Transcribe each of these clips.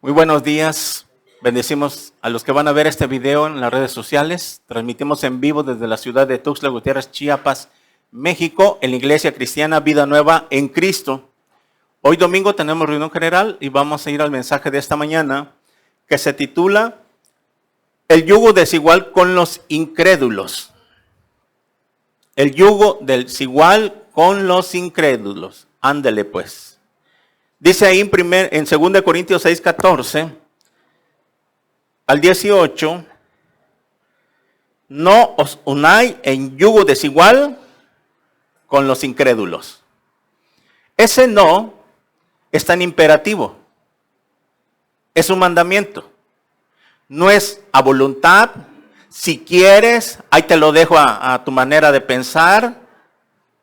Muy buenos días. Bendecimos a los que van a ver este video en las redes sociales. Transmitimos en vivo desde la ciudad de Tuxtla Gutiérrez, Chiapas, México, en la Iglesia Cristiana Vida Nueva en Cristo. Hoy domingo tenemos reunión general y vamos a ir al mensaje de esta mañana que se titula El yugo desigual con los incrédulos. El yugo desigual con los incrédulos. Ándele pues. Dice ahí en 2 Corintios 6, 14 al 18, no os unáis en yugo desigual con los incrédulos. Ese no es tan imperativo, es un mandamiento. No es a voluntad, si quieres, ahí te lo dejo a tu manera de pensar.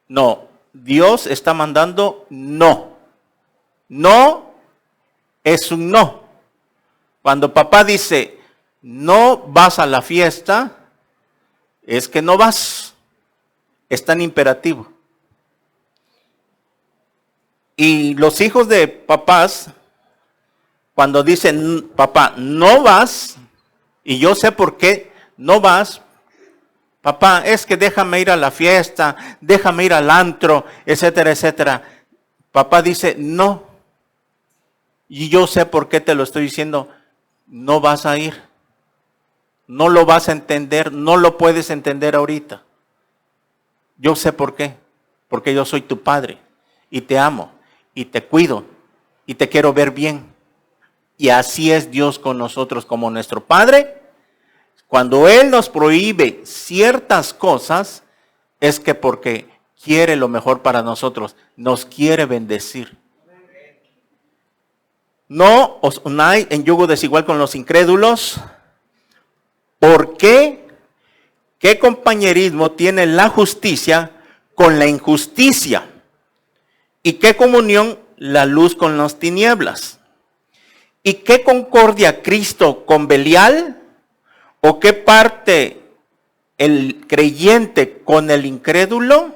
No, Dios está mandando no. No es un no. Cuando papá dice, no vas a la fiesta, es que no vas. Es tan imperativo. Y los hijos de papás, cuando dicen, papá, no vas, y yo sé por qué no vas, papá, es que déjame ir a la fiesta, déjame ir al antro, etcétera, etcétera. Papá dice, no. Y yo sé por qué te lo estoy diciendo, no vas a ir. No lo vas a entender, no lo puedes entender ahorita. Yo sé por qué. Porque yo soy tu padre y te amo y te cuido y te quiero ver bien. Y así es Dios con nosotros como nuestro Padre. Cuando Él nos prohíbe ciertas cosas, es que porque quiere lo mejor para nosotros, nos quiere bendecir. No os unáis en yugo desigual con los incrédulos. ¿Por qué? ¿Qué compañerismo tiene la justicia con la injusticia? ¿Y qué comunión la luz con las tinieblas? ¿Y qué concordia Cristo con Belial? ¿O qué parte el creyente con el incrédulo?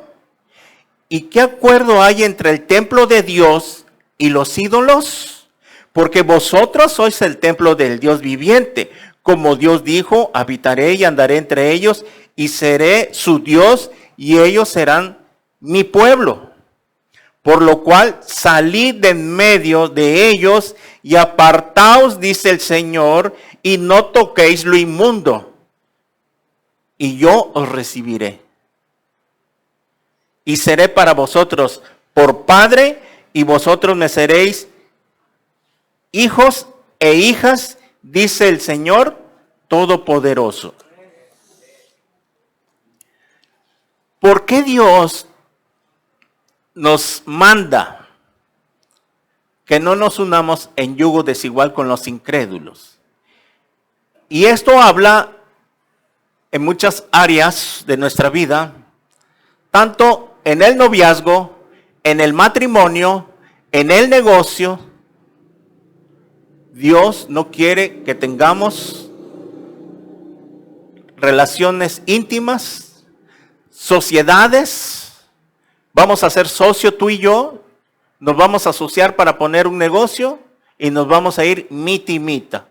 ¿Y qué acuerdo hay entre el templo de Dios y los ídolos? Porque vosotros sois el templo del Dios viviente. Como Dios dijo, habitaré y andaré entre ellos y seré su Dios y ellos serán mi pueblo. Por lo cual salid de en medio de ellos y apartaos, dice el Señor, y no toquéis lo inmundo. Y yo os recibiré. Y seré para vosotros por Padre y vosotros me seréis hijos e hijas, dice el Señor Todopoderoso. ¿Por qué Dios nos manda que no nos unamos en yugo desigual con los incrédulos? Y esto habla en muchas áreas de nuestra vida, tanto en el noviazgo, en el matrimonio, en el negocio. Dios no quiere que tengamos relaciones íntimas, sociedades. Vamos a ser socio tú y yo, nos vamos a asociar para poner un negocio y nos vamos a ir mita.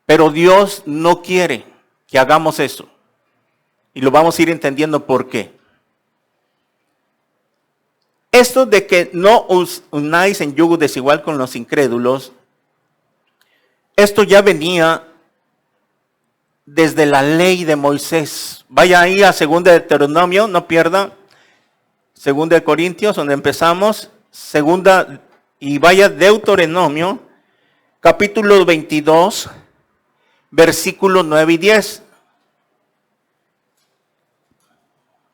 Pero Dios no quiere que hagamos eso. Y lo vamos a ir entendiendo por qué. Esto de que no os unáis en yugo desigual con los incrédulos, esto ya venía desde la ley de Moisés. Vaya ahí a 2 de Deuteronomio, no pierda. 2 de Corintios, donde empezamos. Y vaya Deuteronomio, capítulo 22, versículos 9 y 10.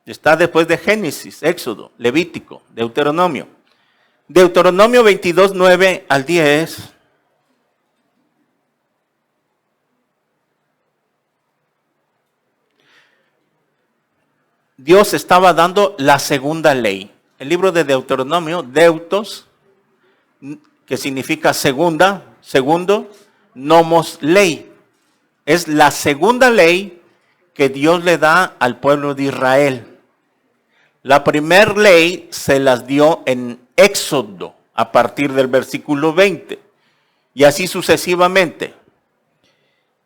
Está después de Génesis, Éxodo, Levítico, Deuteronomio. Deuteronomio 22, 9 al 10. Dios estaba dando la segunda ley. El libro de Deuteronomio, Deutos, que significa segundo, nomos, ley. Es la segunda ley que Dios le da al pueblo de Israel. La primera ley se las dio en Éxodo, a partir del versículo 20. y así sucesivamente.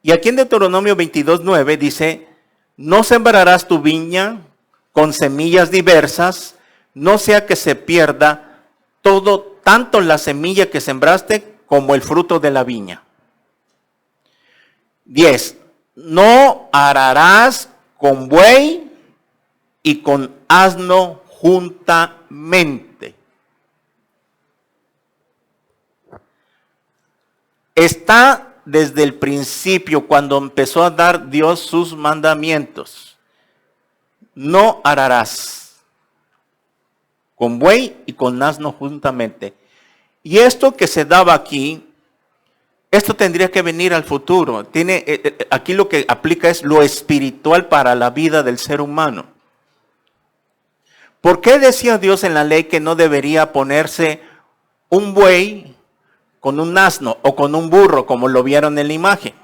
Y aquí en Deuteronomio 22:9 dice, no sembrarás tu viña con semillas diversas, no sea que se pierda todo, tanto la semilla que sembraste como el fruto de la viña. 10. No ararás con buey y con asno juntamente. Está desde el principio, cuando empezó a dar Dios sus mandamientos. No ararás con buey y con asno juntamente. Y esto que se daba aquí, esto tendría que venir al futuro. Aquí lo que aplica es lo espiritual para la vida del ser humano. ¿Por qué decía Dios en la ley que no debería ponerse un buey con un asno o con un burro, como lo vieron en la imagen?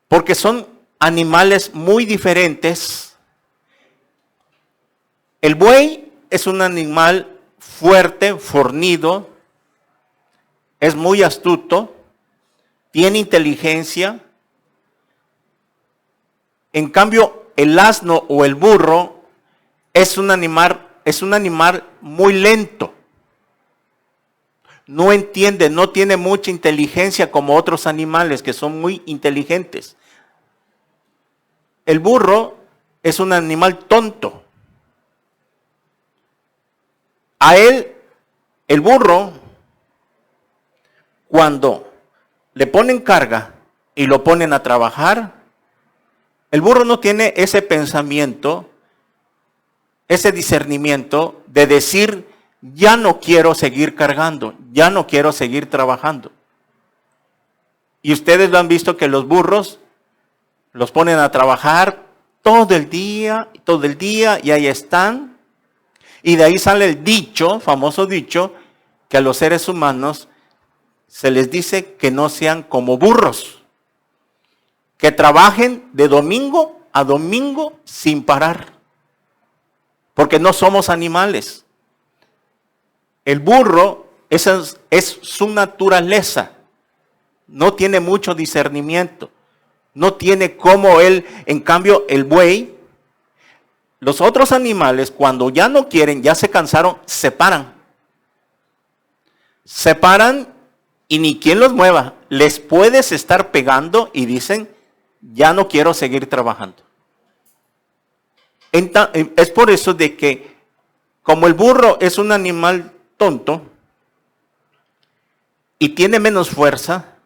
Porque son animales muy diferentes. El buey es un animal fuerte, fornido, es muy astuto, tiene inteligencia. En cambio, el asno o el burro es un animal muy lento. No entiende, no tiene mucha inteligencia como otros animales que son muy inteligentes. El burro es un animal tonto. A él, el burro, cuando le ponen carga y lo ponen a trabajar, el burro no tiene ese pensamiento, ese discernimiento de decir, ya no quiero seguir cargando, ya no quiero seguir trabajando. Y ustedes lo han visto que los burros los ponen a trabajar todo el día, y ahí están. Y de ahí sale el dicho, famoso dicho, que a los seres humanos se les dice que no sean como burros, que trabajen de domingo a domingo sin parar, porque no somos animales. El burro, esa es su naturaleza, no tiene mucho discernimiento, no tiene como él. En cambio, el buey, los otros animales, cuando ya no quieren, ya se cansaron, se paran. Se paran y ni quien los mueva. Les puedes estar pegando y dicen, ya no quiero seguir trabajando. Es por eso de que, como el burro es un animal tonto y tiene menos fuerza,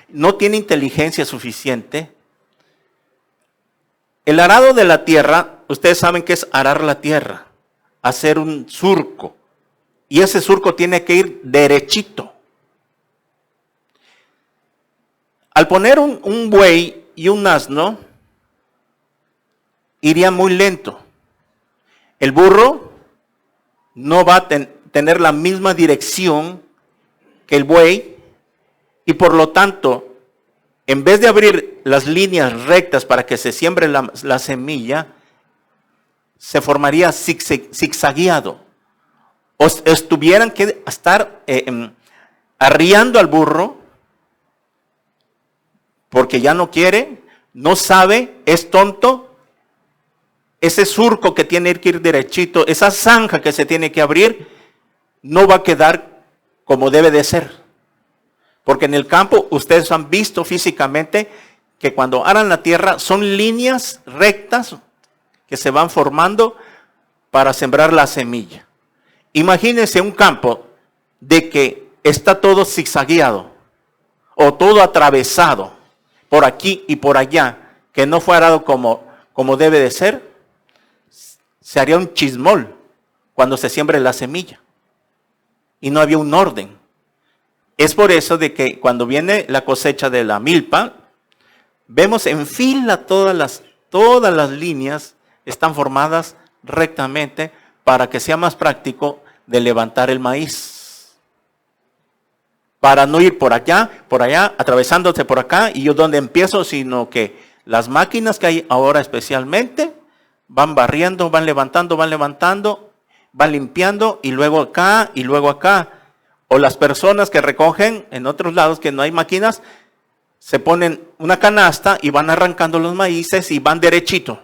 no tiene inteligencia suficiente, el arado de la tierra, ustedes saben que es arar la tierra, hacer un surco, y ese surco tiene que ir derechito. Al poner un buey y un asno, iría muy lento. El burro no va a tener la misma dirección que el buey, y por lo tanto, en vez de abrir las líneas rectas para que se siembre la semilla, se formaría zigzagueado. O estuvieran que estar arriando al burro, porque ya no quiere, no sabe, es tonto. Ese surco que tiene que ir derechito, esa zanja que se tiene que abrir, no va a quedar como debe de ser. Porque en el campo, ustedes han visto físicamente que cuando aran la tierra son líneas rectas que se van formando para sembrar la semilla. Imagínense un campo de que está todo zigzagueado o todo atravesado por aquí y por allá, que no fue arado como debe de ser. Se haría un chismol cuando se siembre la semilla y no había un orden. Es por eso de que cuando viene la cosecha de la milpa, vemos en fila todas las líneas están formadas rectamente para que sea más práctico de levantar el maíz. Para no ir por allá, atravesándose por acá y yo donde empiezo, sino que las máquinas que hay ahora especialmente van barriendo, van levantando, van limpiando y luego acá y luego acá. O las personas que recogen en otros lados que no hay máquinas, se ponen una canasta y van arrancando los maíces y van derechito.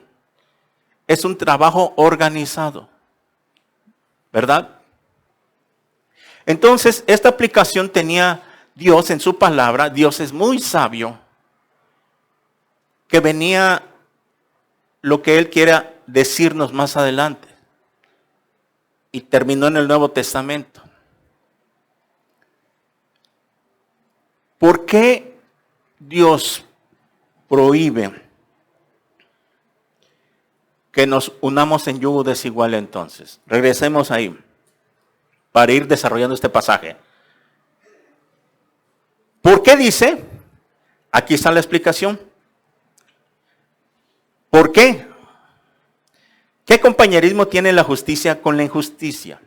Es un trabajo organizado, ¿verdad? Entonces, esta aplicación tenía Dios en su palabra. Dios es muy sabio, que venía lo que Él quiera decirnos más adelante. Y terminó en el Nuevo Testamento. ¿Por qué Dios prohíbe que nos unamos en yugo desigual entonces? Regresemos ahí para ir desarrollando este pasaje. ¿Por qué dice? Aquí está la explicación. ¿Por qué? ¿Qué compañerismo tiene la justicia con la injusticia?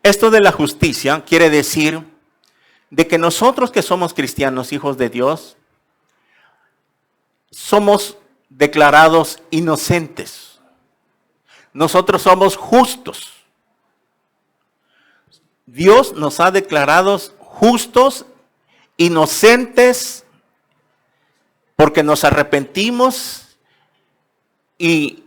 Esto de la justicia quiere decir de que nosotros que somos cristianos, hijos de Dios, somos declarados inocentes. Nosotros somos justos. Dios nos ha declarado justos, inocentes, porque nos arrepentimos y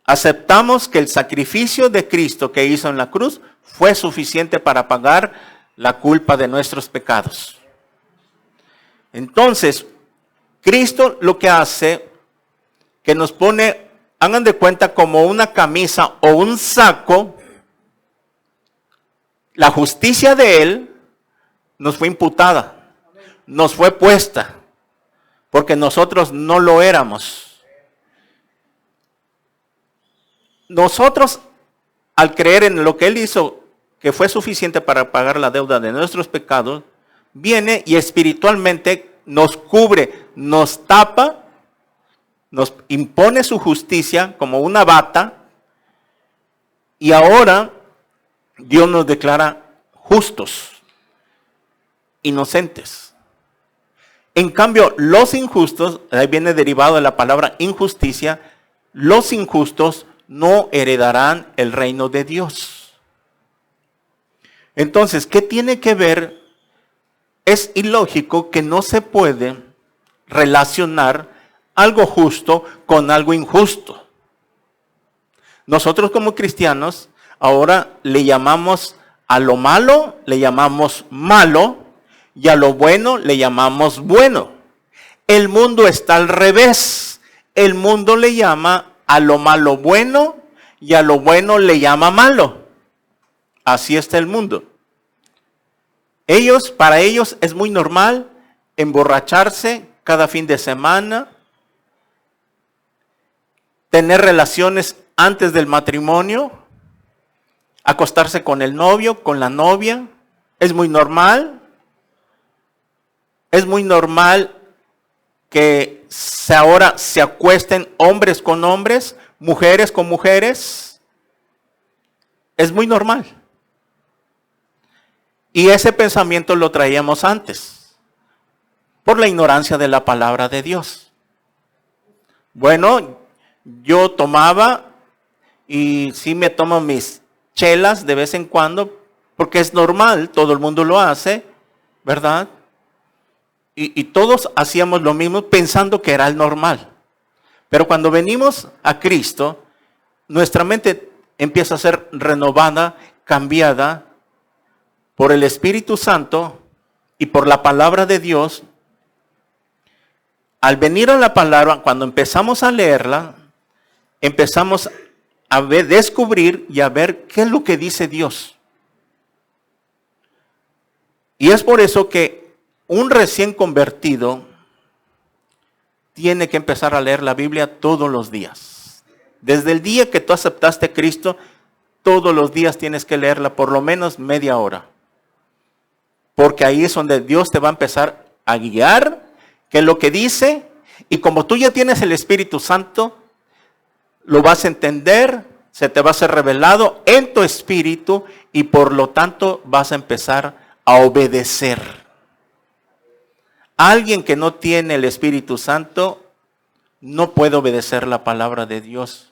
aceptamos que el sacrificio de Cristo que hizo en la cruz fue suficiente para pagar la culpa de nuestros pecados. Entonces, Cristo lo que hace, que nos pone, hagan de cuenta, como una camisa o un saco. La justicia de Él nos fue imputada, nos fue puesta, porque nosotros no lo éramos. Nosotros, al creer en lo que Él hizo, que fue suficiente para pagar la deuda de nuestros pecados, viene y espiritualmente nos cubre, nos tapa, nos impone su justicia como una bata, y ahora Dios nos declara justos, inocentes. En cambio, los injustos, ahí viene derivado de la palabra injusticia, los injustos no heredarán el reino de Dios. Entonces, ¿qué tiene que ver? Es ilógico que no se puede relacionar algo justo con algo injusto. Nosotros como cristianos ahora le llamamos a lo malo, le llamamos malo, y a lo bueno le llamamos bueno. El mundo está al revés. El mundo le llama a lo malo bueno y a lo bueno le llama malo. Así está el mundo. Para ellos es muy normal emborracharse cada fin de semana, tener relaciones antes del matrimonio, acostarse con el novio, con la novia. Es muy normal. Es muy normal que ahora se acuesten hombres con hombres, mujeres con mujeres. Es muy normal. Y ese pensamiento lo traíamos antes, por la ignorancia de la palabra de Dios. Bueno, yo tomaba, y sí me tomo mis chelas de vez en cuando, porque es normal, todo el mundo lo hace, ¿verdad? Y todos hacíamos lo mismo pensando que era el normal. Pero cuando venimos a Cristo, nuestra mente empieza a ser renovada, cambiada por el Espíritu Santo y por la palabra de Dios. Al venir a la palabra, cuando empezamos a leerla, empezamos a descubrir y a ver qué es lo que dice Dios. Y es por eso que un recién convertido tiene que empezar a leer la Biblia todos los días. Desde el día que tú aceptaste a Cristo, todos los días tienes que leerla por lo menos media hora. Porque ahí es donde Dios te va a empezar a guiar, qué es lo que dice, y como tú ya tienes el Espíritu Santo, lo vas a entender, se te va a ser revelado en tu espíritu, y por lo tanto vas a empezar a obedecer. Alguien que no tiene el Espíritu Santo no puede obedecer la palabra de Dios,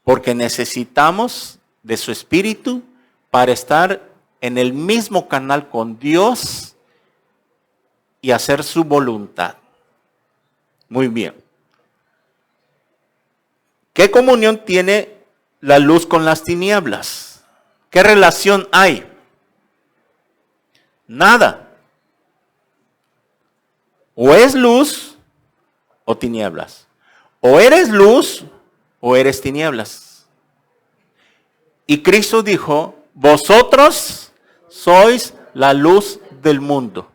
porque necesitamos de su Espíritu para estar en el mismo canal con Dios y hacer su voluntad. Muy bien. ¿Qué comunión tiene la luz con las tinieblas? ¿Qué relación hay? Nada. O es luz o tinieblas. O eres luz o eres tinieblas. Y Cristo dijo, vosotros sois la luz del mundo.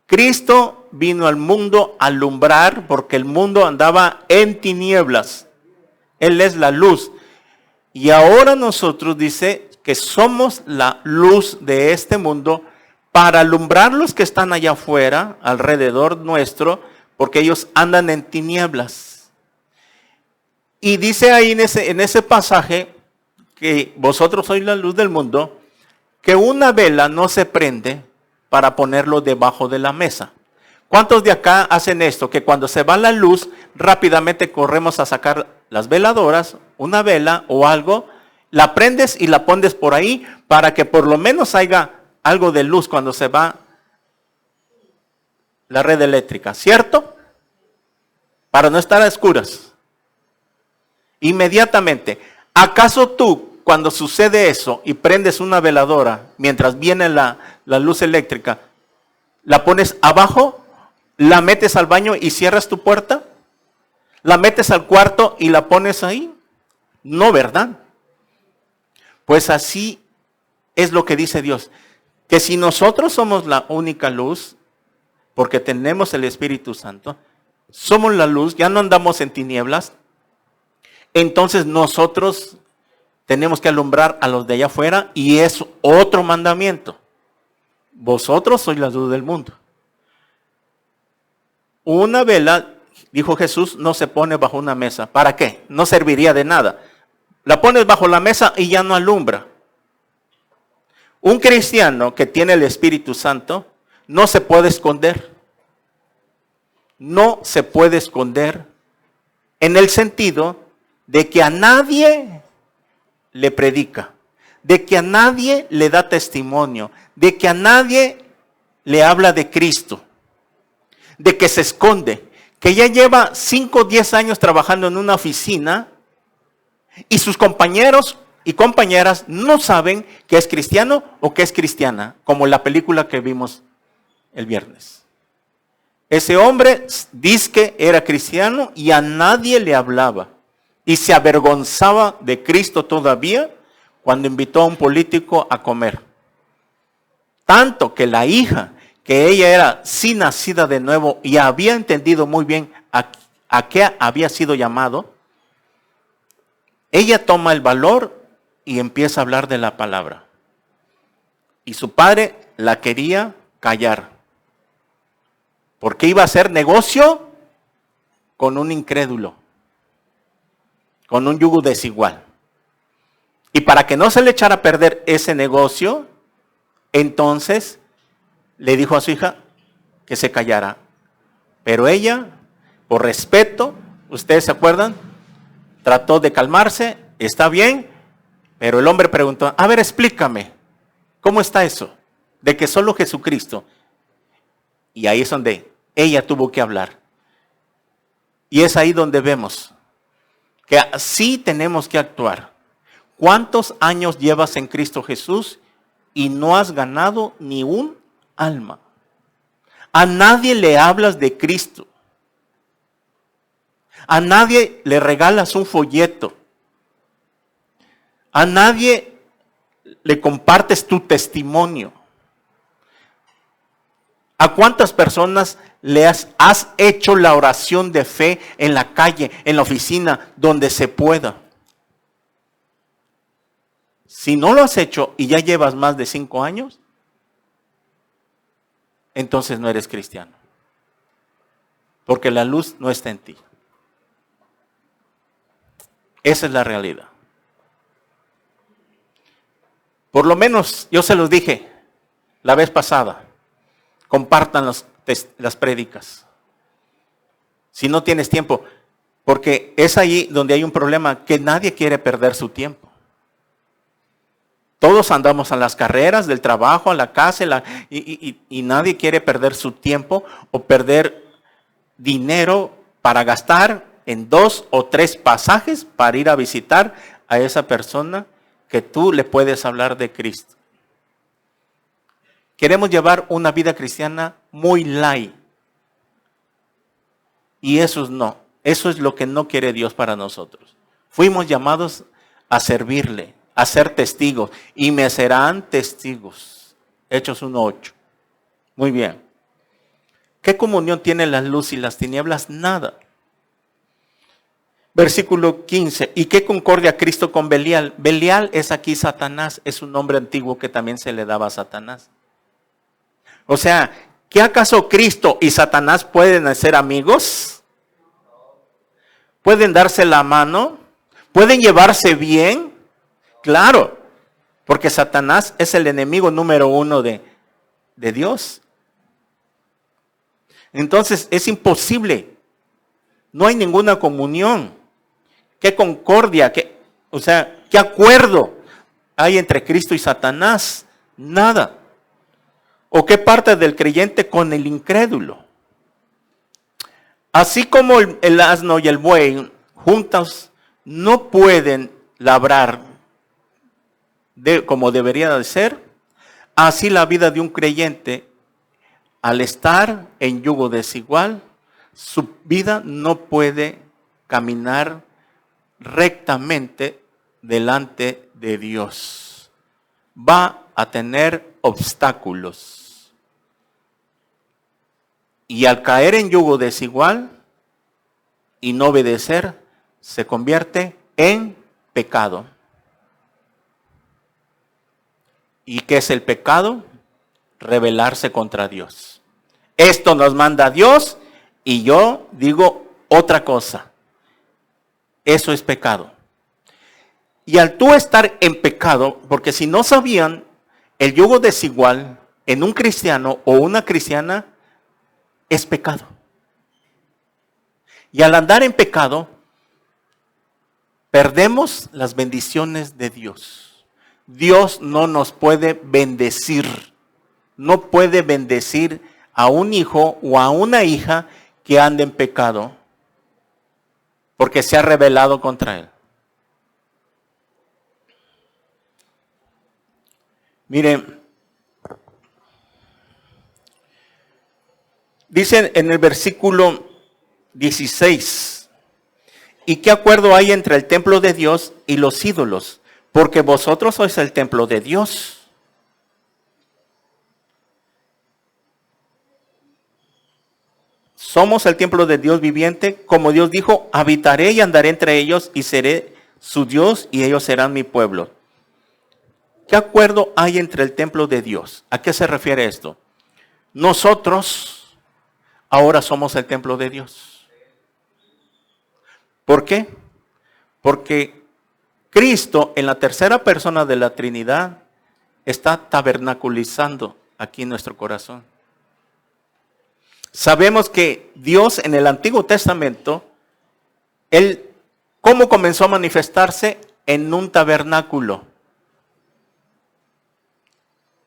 Cristo vino al mundo a alumbrar porque el mundo andaba en tinieblas. Él es la luz. Y ahora nosotros dice que somos la luz de este mundo para alumbrar los que están allá afuera, alrededor nuestro, porque ellos andan en tinieblas. Y dice ahí en ese pasaje que vosotros sois la luz del mundo, que una vela no se prende para ponerlo debajo de la mesa. ¿Cuántos de acá hacen esto? Que cuando se va la luz, rápidamente corremos a sacar las veladoras, una vela o algo, la prendes y la pones por ahí para que por lo menos haya algo de luz cuando se va la red eléctrica, ¿cierto? Para no estar a oscuras. Inmediatamente. ¿Acaso tú, cuando sucede eso y prendes una veladora mientras viene la luz eléctrica, la pones abajo, la metes al baño y cierras tu puerta? ¿La metes al cuarto y la pones ahí? No, ¿verdad? Pues así es lo que dice Dios. Que si nosotros somos la única luz, porque tenemos el Espíritu Santo, somos la luz, ya no andamos en tinieblas, entonces nosotros tenemos que alumbrar a los de allá afuera y es otro mandamiento. Vosotros sois la luz del mundo. Una vela, dijo Jesús, no se pone bajo una mesa. ¿Para qué? No serviría de nada. La pones bajo la mesa y ya no alumbra. Un cristiano que tiene el Espíritu Santo no se puede esconder. No se puede esconder en el sentido de que a nadie le predica, de que a nadie le da testimonio, de que a nadie le habla de Cristo, de que se esconde, que ya lleva 5 o 10 años trabajando en una oficina y sus compañeros y compañeras no saben que es cristiano o que es cristiana, como la película que vimos el viernes. Ese hombre dice que era cristiano y a nadie le hablaba. Y se avergonzaba de Cristo todavía cuando invitó a un político a comer. Tanto que la hija, que ella era sí nacida de nuevo y había entendido muy bien a qué había sido llamado, ella toma el valor y empieza a hablar de la palabra. Y su padre la quería callar. Porque iba a hacer negocio con un incrédulo, con un yugo desigual. Y para que no se le echara a perder ese negocio, entonces le dijo a su hija que se callara. Pero ella, por respeto, ustedes se acuerdan, trató de calmarse, está bien, pero el hombre preguntó, a ver, explícame, ¿cómo está eso? De que solo Jesucristo. Y ahí es donde ella tuvo que hablar. Y es ahí donde vemos que así tenemos que actuar. ¿Cuántos años llevas en Cristo Jesús y no has ganado ni un alma? A nadie le hablas de Cristo. A nadie le regalas un folleto. A nadie le compartes tu testimonio. ¿A cuántas personas le has hecho la oración de fe en la calle, en la oficina, donde se pueda? Si no lo has hecho y ya llevas más de 5 años, entonces no eres cristiano. Porque la luz no está en ti. Esa es la realidad. Por lo menos yo se los dije la vez pasada. Compartan las prédicas. Si no tienes tiempo, porque es ahí donde hay un problema, que nadie quiere perder su tiempo. Todos andamos a las carreras del trabajo, a la casa, y nadie quiere perder su tiempo o perder dinero para gastar en 2 o 3 pasajes para ir a visitar a esa persona que tú le puedes hablar de Cristo. Queremos llevar una vida cristiana muy light. Y eso no. Eso es lo que no quiere Dios para nosotros. Fuimos llamados a servirle, a ser testigos. Y me serán testigos. Hechos 1:8. Muy bien. ¿Qué comunión tienen la luz y las tinieblas? Nada. Versículo 15. ¿Y qué concordia Cristo con Belial? Belial es aquí Satanás. Es un nombre antiguo que también se le daba a Satanás. O sea, ¿qué acaso Cristo y Satanás pueden ser amigos? ¿Pueden darse la mano? ¿Pueden llevarse bien? Claro, porque Satanás es el enemigo número 1 de Dios. Entonces es imposible. No hay ninguna comunión. ¿Qué concordia? ¿Qué acuerdo hay entre Cristo y Satanás? Nada. ¿O qué parte del creyente con el incrédulo? Así como el asno y el buey juntos no pueden labrar como debería de ser, así la vida de un creyente, al estar en yugo desigual, su vida no puede caminar rectamente delante de Dios. Va a tener obstáculos. Y al caer en yugo desigual y no obedecer, se convierte en pecado. ¿Y qué es el pecado? Rebelarse contra Dios. Esto nos manda Dios y yo digo otra cosa. Eso es pecado. Y al tú estar en pecado, porque si no sabían, el yugo desigual en un cristiano o una cristiana es pecado. Y al andar en pecado, perdemos las bendiciones de Dios. Dios no nos puede bendecir. No puede bendecir a un hijo o a una hija que ande en pecado, porque se ha rebelado contra él. Miren, dice en el versículo 16, ¿y qué acuerdo hay entre el templo de Dios y los ídolos? Porque vosotros sois el templo de Dios. Somos el templo de Dios viviente, como Dios dijo, habitaré y andaré entre ellos y seré su Dios y ellos serán mi pueblo. ¿Qué acuerdo hay entre el templo de Dios? ¿A qué se refiere esto? Nosotros ahora somos el templo de Dios. ¿Por qué? Porque Cristo en la tercera persona de la Trinidad está tabernaculizando aquí en nuestro corazón. Sabemos que Dios en el Antiguo Testamento, Él, ¿cómo comenzó a manifestarse? En un tabernáculo,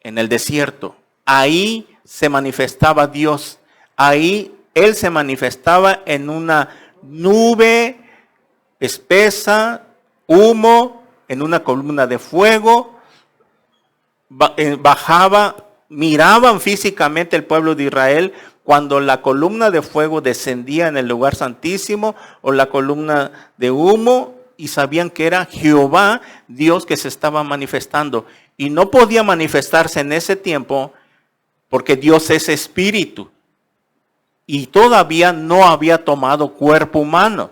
en el desierto. Ahí se manifestaba Dios. Ahí Él se manifestaba en una nube espesa, humo, en una columna de fuego. Bajaba, miraban físicamente el pueblo de Israel cuando la columna de fuego descendía en el lugar santísimo o la columna de humo, y sabían que era Jehová, Dios, que se estaba manifestando. Y no podía manifestarse en ese tiempo porque Dios es espíritu y todavía no había tomado cuerpo humano.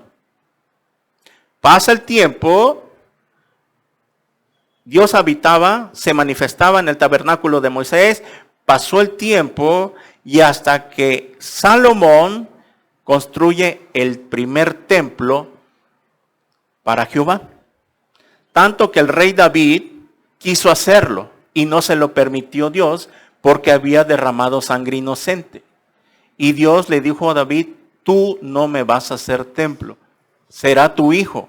Pasa el tiempo, Dios habitaba, se manifestaba en el tabernáculo de Moisés, pasó el tiempo y hasta que Salomón construye el primer templo para Jehová. Tanto que el rey David quiso hacerlo y no se lo permitió Dios porque había derramado sangre inocente. Y Dios le dijo a David, tú no me vas a hacer templo, será tu hijo.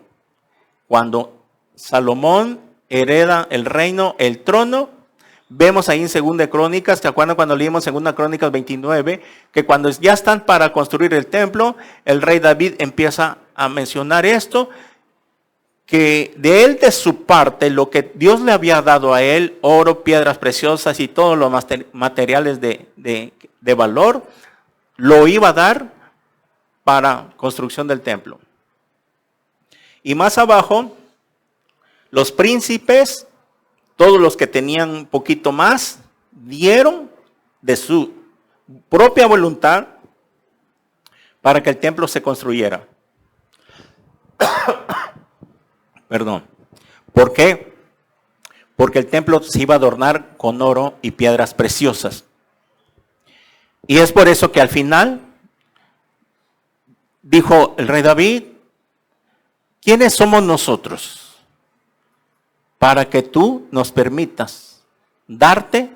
Cuando Salomón hereda el reino, el trono. Vemos ahí en 2 Crónicas, ¿te acuerdan cuando leímos 2 Crónicas 29? Que cuando ya están para construir el templo, el rey David empieza a mencionar esto, que de él, de su parte, lo que Dios le había dado a él, oro, piedras preciosas y todos los materiales de valor, lo iba a dar para construcción del templo. Y más abajo, los príncipes, todos los que tenían un poquito más, dieron de su propia voluntad para que el templo se construyera. Perdón. ¿Por qué? Porque el templo se iba a adornar con oro y piedras preciosas. Y es por eso que al final dijo el rey David, ¿quiénes somos nosotros para que tú nos permitas darte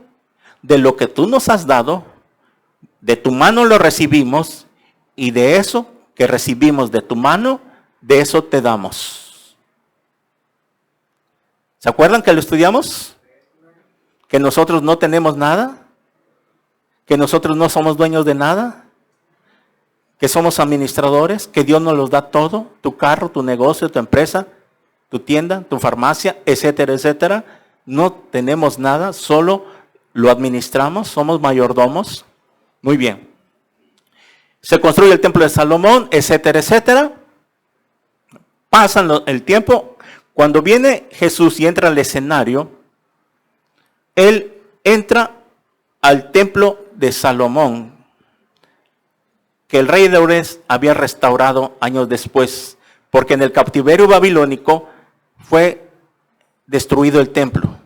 de lo que tú nos has dado? De tu mano lo recibimos y de eso que recibimos de tu mano, de eso te damos. ¿Se acuerdan que lo estudiamos? Que nosotros no tenemos nada, que nosotros no somos dueños de nada, que somos administradores, que Dios nos los da todo, tu carro, tu negocio, tu empresa, tu tienda, tu farmacia, etcétera, etcétera. No tenemos nada, solo lo administramos, somos mayordomos. Muy bien. Se construye el templo de Salomón, etcétera, etcétera. Pasan el tiempo. Cuando viene Jesús y entra al escenario, Él entra al templo de Salomón, que el rey Herodes había restaurado años después, porque en el cautiverio babilónico fue destruido el templo.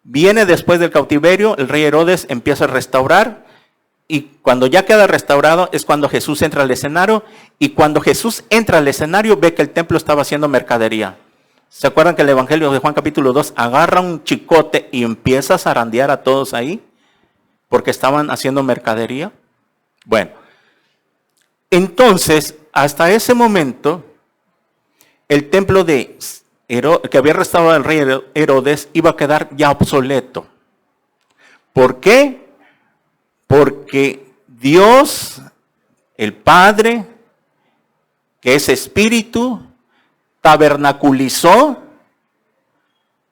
Viene después del cautiverio, el rey Herodes empieza a restaurar, y cuando ya queda restaurado es cuando Jesús entra al escenario, y cuando Jesús entra al escenario ve que el templo estaba haciendo mercadería. ¿Se acuerdan que el Evangelio de Juan capítulo 2 agarra un chicote y empieza a zarandear a todos ahí? Porque estaban haciendo mercadería. Bueno, entonces hasta ese momento el templo que había restaurado el rey Herodes iba a quedar ya obsoleto. ¿Por qué? Porque Dios, el Padre, que es Espíritu, tabernaculizó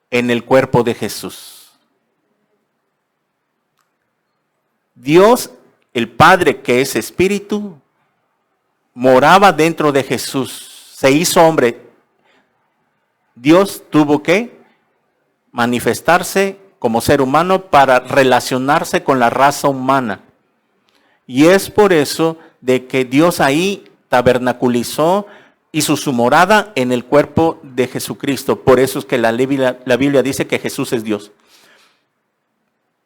en el cuerpo de Jesús. Dios, el Padre, que es Espíritu, moraba dentro de Jesús, se hizo hombre. Dios tuvo que manifestarse como ser humano para relacionarse con la raza humana. Y es por eso de que Dios ahí tabernaculizó, hizo su morada en el cuerpo de Jesucristo. Por eso es que la Biblia dice que Jesús es Dios.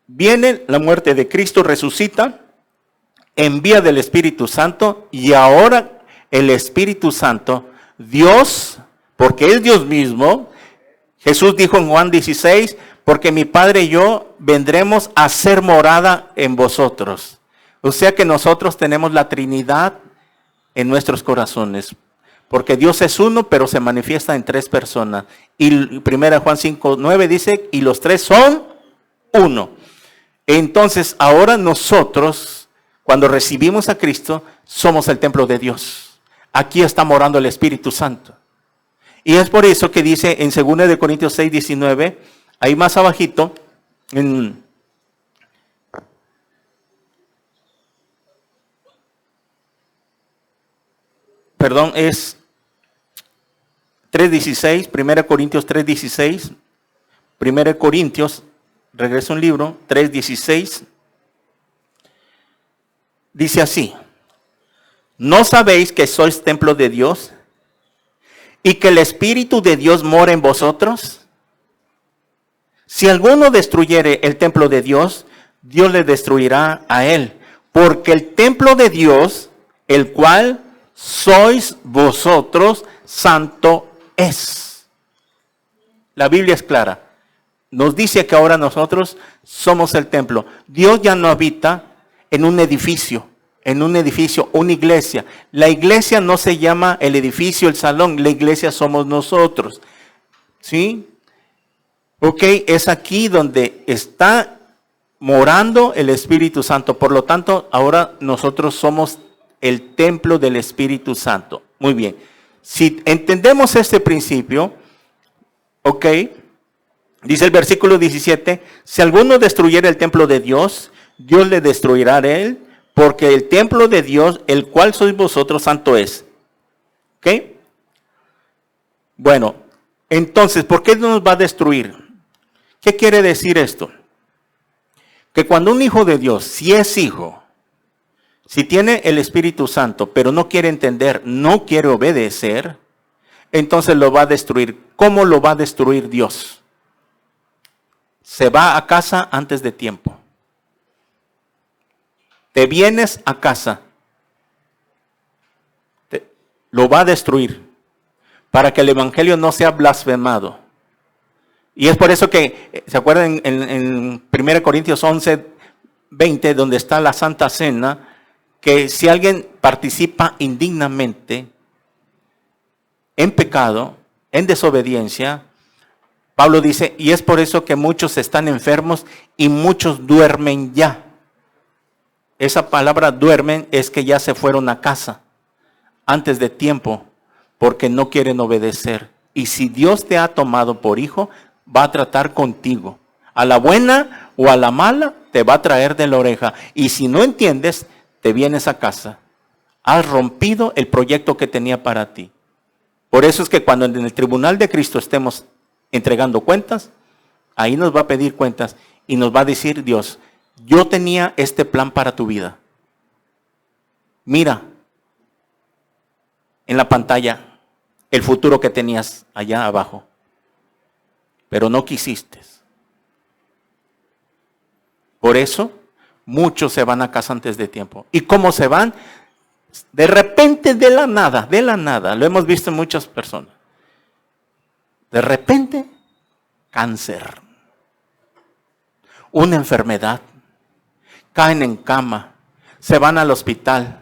Viene la muerte de Cristo, resucita, envía del Espíritu Santo, y ahora el Espíritu Santo, Dios, porque es Dios mismo, Jesús dijo en Juan 16, porque mi Padre y yo vendremos a ser morada en vosotros. O sea que nosotros tenemos la Trinidad en nuestros corazones. Porque Dios es uno, pero se manifiesta en tres personas. Y 1 Juan 5:9 dice, y los tres son uno. Entonces, ahora nosotros, cuando recibimos a Cristo, somos el templo de Dios. Aquí está morando el Espíritu Santo. Y es por eso que dice en 2 Corintios 6:19, ahí más abajito, es 3:16, 1 Corintios 3:16, 1 Corintios, regreso un libro, 3:16, dice así, ¿no sabéis que sois templo de Dios y que el Espíritu de Dios mora en vosotros? Si alguno destruyere el templo de Dios, Dios le destruirá a él, porque el templo de Dios, el cual sois vosotros, santo es. La Biblia es clara. Nos dice que ahora nosotros somos el templo. Dios ya no habita en un edificio, una iglesia. La iglesia no se llama el edificio, el salón. La iglesia somos nosotros. ¿Sí? Ok, es aquí donde está morando el Espíritu Santo. Por lo tanto, ahora nosotros somos el templo del Espíritu Santo. Muy bien. Si entendemos este principio, ok, dice el versículo 17, si alguno destruyera el templo de Dios, Dios le destruirá a él, porque el templo de Dios, el cual sois vosotros, santo es. ¿Ok? Bueno, entonces, ¿por qué nos va a destruir? ¿Qué quiere decir esto? Que cuando un hijo de Dios, si es hijo, si tiene el Espíritu Santo, pero no quiere entender, no quiere obedecer, entonces lo va a destruir. ¿Cómo lo va a destruir Dios? Se va a casa antes de tiempo. Te vienes a casa. Lo va a destruir para que el evangelio no sea blasfemado. Y es por eso que, ¿se acuerdan en 1 Corintios 11, 20, donde está la Santa Cena? Que si alguien participa indignamente en pecado, en desobediencia, Pablo dice, y es por eso que muchos están enfermos y muchos duermen ya. Esa palabra duermen es que ya se fueron a casa antes de tiempo porque no quieren obedecer. Y si Dios te ha tomado por hijo, va a tratar contigo. A la buena o a la mala te va a traer de la oreja. Y si no entiendes, te vienes a casa. Has rompido el proyecto que tenía para ti. Por eso es que cuando en el tribunal de Cristo estemos entregando cuentas, ahí nos va a pedir cuentas y nos va a decir Dios, yo tenía este plan para tu vida. Mira en la pantalla el futuro que tenías allá abajo, pero no quisiste. Por eso muchos se van a casa antes de tiempo. ¿Y cómo se van? De repente, de la nada, lo hemos visto en muchas personas. De repente, cáncer, una enfermedad, caen en cama, se van al hospital.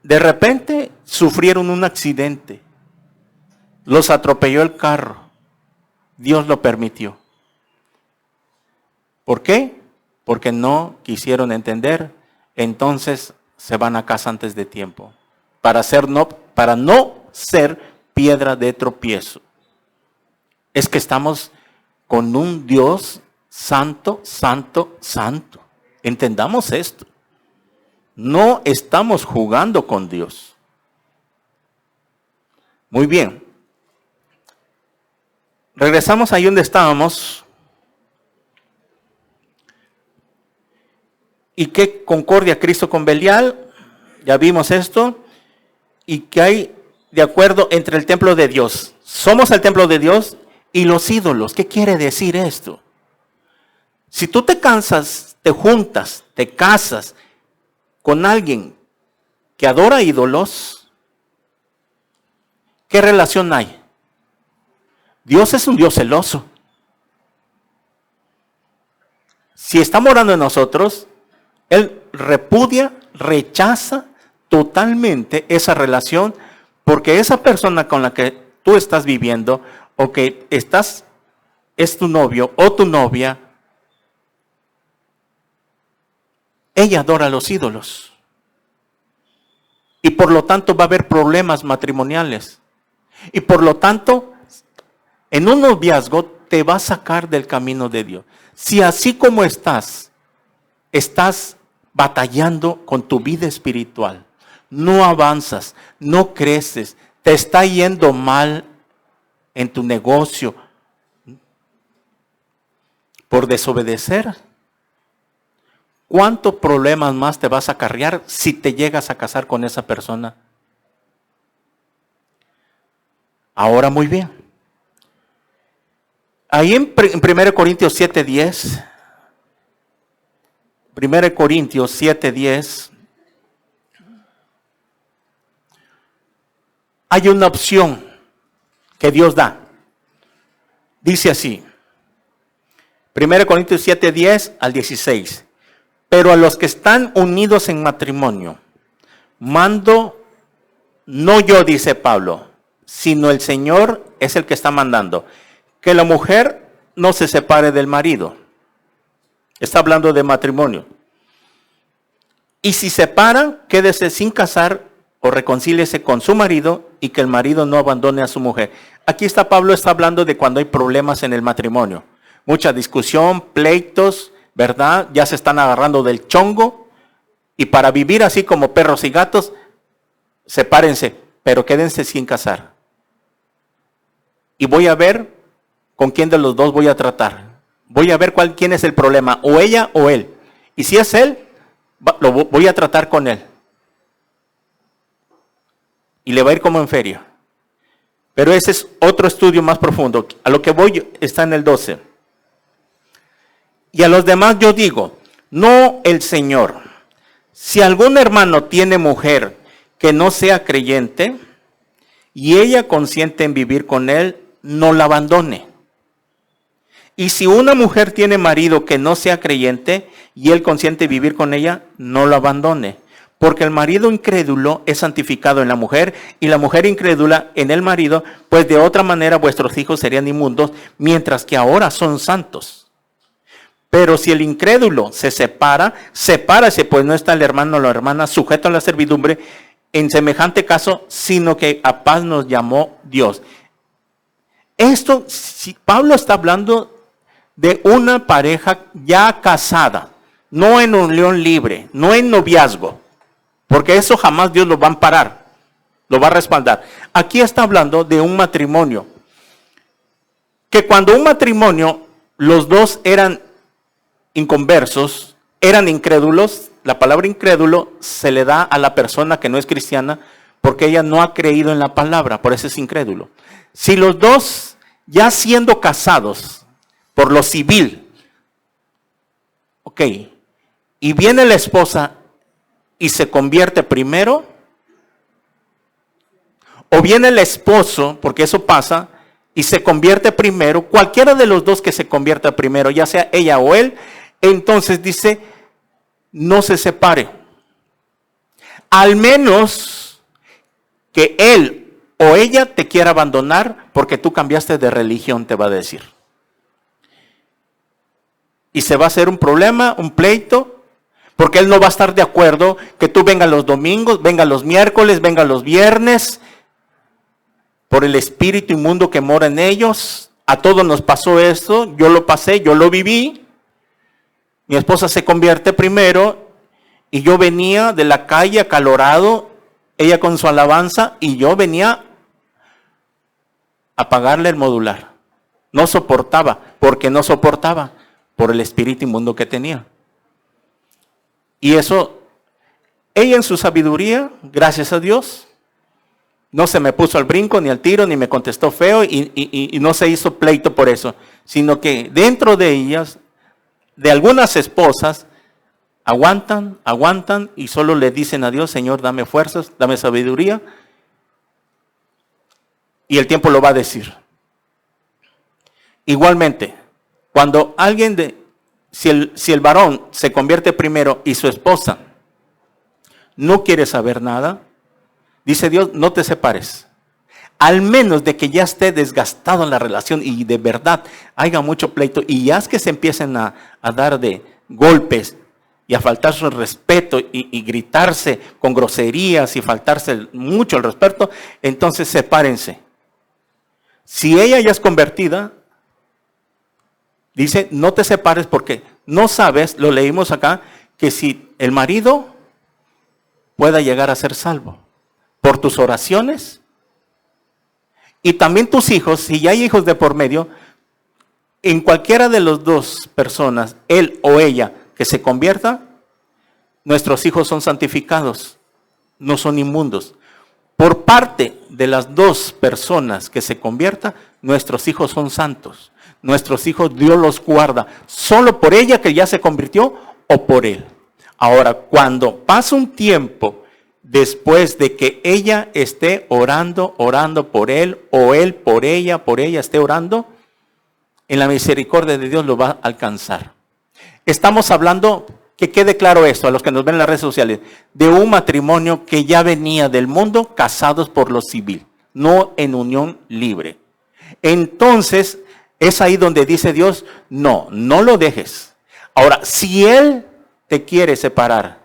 De repente sufrieron un accidente, los atropelló el carro, Dios lo permitió. ¿Por qué? Porque no quisieron entender, entonces se van a casa antes de tiempo, para no ser piedra de tropiezo. Es que estamos con un Dios santo, santo, santo. Entendamos esto. No estamos jugando con Dios. Muy bien. Regresamos ahí donde estábamos. ¿Y qué concordia Cristo con Belial? Ya vimos esto. ¿Y qué hay de acuerdo entre el templo de Dios? Somos el templo de Dios y los ídolos. ¿Qué quiere decir esto? Si tú te cansas, te juntas, te casas con alguien que adora ídolos, ¿qué relación hay? Dios es un Dios celoso. Si está morando en nosotros, Él repudia, rechaza totalmente esa relación, porque esa persona con la que tú estás viviendo o que estás, es tu novio o tu novia, ella adora a los ídolos. Y por lo tanto va a haber problemas matrimoniales. Y por lo tanto, en un noviazgo te va a sacar del camino de Dios. Si así como estás batallando con tu vida espiritual, no avanzas, no creces, te está yendo mal en tu negocio por desobedecer, ¿cuántos problemas más te vas a acarrear si te llegas a casar con esa persona? Ahora muy bien. Ahí en 1 Corintios 7:10, 1 Corintios 7:10, hay una opción que Dios da. Dice así, 1 Corintios 7:10 al 16. Pero a los que están unidos en matrimonio, mando, no yo, dice Pablo, sino el Señor es el que está mandando, que la mujer no se separe del marido. Está hablando de matrimonio. Y si separan, quédese sin casar o reconcíliese con su marido y que el marido no abandone a su mujer. Aquí Pablo está hablando de cuando hay problemas en el matrimonio. Mucha discusión, pleitos, ¿verdad? Ya se están agarrando del chongo. Y para vivir así como perros y gatos, sepárense, pero quédense sin casar. Y voy a ver con quién de los dos voy a tratar. Voy a ver quién es el problema, o ella o él. Y si es él, lo voy a tratar con él. Y le va a ir como en feria. Pero ese es otro estudio más profundo. A lo que voy está en el 12. Y a los demás yo digo, no el Señor. Si algún hermano tiene mujer que no sea creyente y ella consiente en vivir con él, no la abandone. Y si una mujer tiene marido que no sea creyente y él consiente vivir con ella, no lo abandone. Porque el marido incrédulo es santificado en la mujer y la mujer incrédula en el marido, pues de otra manera vuestros hijos serían inmundos, mientras que ahora son santos. Pero si el incrédulo se separa, sepárase, pues no está el hermano o la hermana sujeto a la servidumbre en semejante caso, sino que a paz nos llamó Dios. Esto, si Pablo está hablando de una pareja ya casada, no en unión libre, no en noviazgo, porque eso jamás Dios lo va a amparar, lo va a respaldar. Aquí está hablando de un matrimonio, que cuando un matrimonio, los dos eran inconversos, eran incrédulos. La palabra incrédulo se le da a la persona que no es cristiana porque ella no ha creído en la palabra, por eso es incrédulo. Si los dos, ya siendo casados por lo civil, ok, y viene la esposa y se convierte primero, o viene el esposo, porque eso pasa, y se convierte primero, cualquiera de los dos que se convierta primero, ya sea ella o él, entonces dice, no se separe. Al menos que él o ella te quiera abandonar porque tú cambiaste de religión, te va a decir. Y se va a hacer un problema, un pleito, porque él no va a estar de acuerdo que tú vengas los domingos, vengas los miércoles, vengas los viernes, por el espíritu inmundo que mora en ellos. A todos nos pasó esto, yo lo pasé, yo lo viví. Mi esposa se convierte primero y yo venía de la calle acalorado, ella con su alabanza, y yo venía a pagarle el modular. No soportaba, porque no soportaba por el espíritu inmundo que tenía. Y eso, ella en su sabiduría, gracias a Dios, no se me puso al brinco ni al tiro, ni me contestó feo y no se hizo pleito por eso, sino que dentro de ellas, de algunas esposas, aguantan y solo le dicen a Dios, Señor, dame fuerzas, dame sabiduría, y el tiempo lo va a decir. Igualmente, cuando alguien si el varón se convierte primero y su esposa no quiere saber nada, dice Dios, no te separes. Al menos de que ya esté desgastado en la relación y de verdad haya mucho pleito y ya es que se empiecen a dar de golpes y a faltarse el respeto y gritarse con groserías y faltarse mucho el respeto, entonces sepárense. Si ella ya es convertida, dice, no te separes porque no sabes, lo leímos acá, que si el marido pueda llegar a ser salvo por tus oraciones. Y también tus hijos, si ya hay hijos de por medio, en cualquiera de las dos personas, él o ella, que se convierta, nuestros hijos son santificados, no son inmundos. Por parte de las dos personas que se conviertan, nuestros hijos son santos. Nuestros hijos Dios los guarda, solo por ella que ya se convirtió o por él. Ahora, cuando pasa un tiempo después de que ella esté orando por él, o él por ella esté orando, en la misericordia de Dios lo va a alcanzar. Estamos hablando, que quede claro esto a los que nos ven en las redes sociales, de un matrimonio que ya venía del mundo casados por lo civil, no en unión libre. Entonces, Es ahí donde dice Dios, no lo dejes. Ahora, si él te quiere separar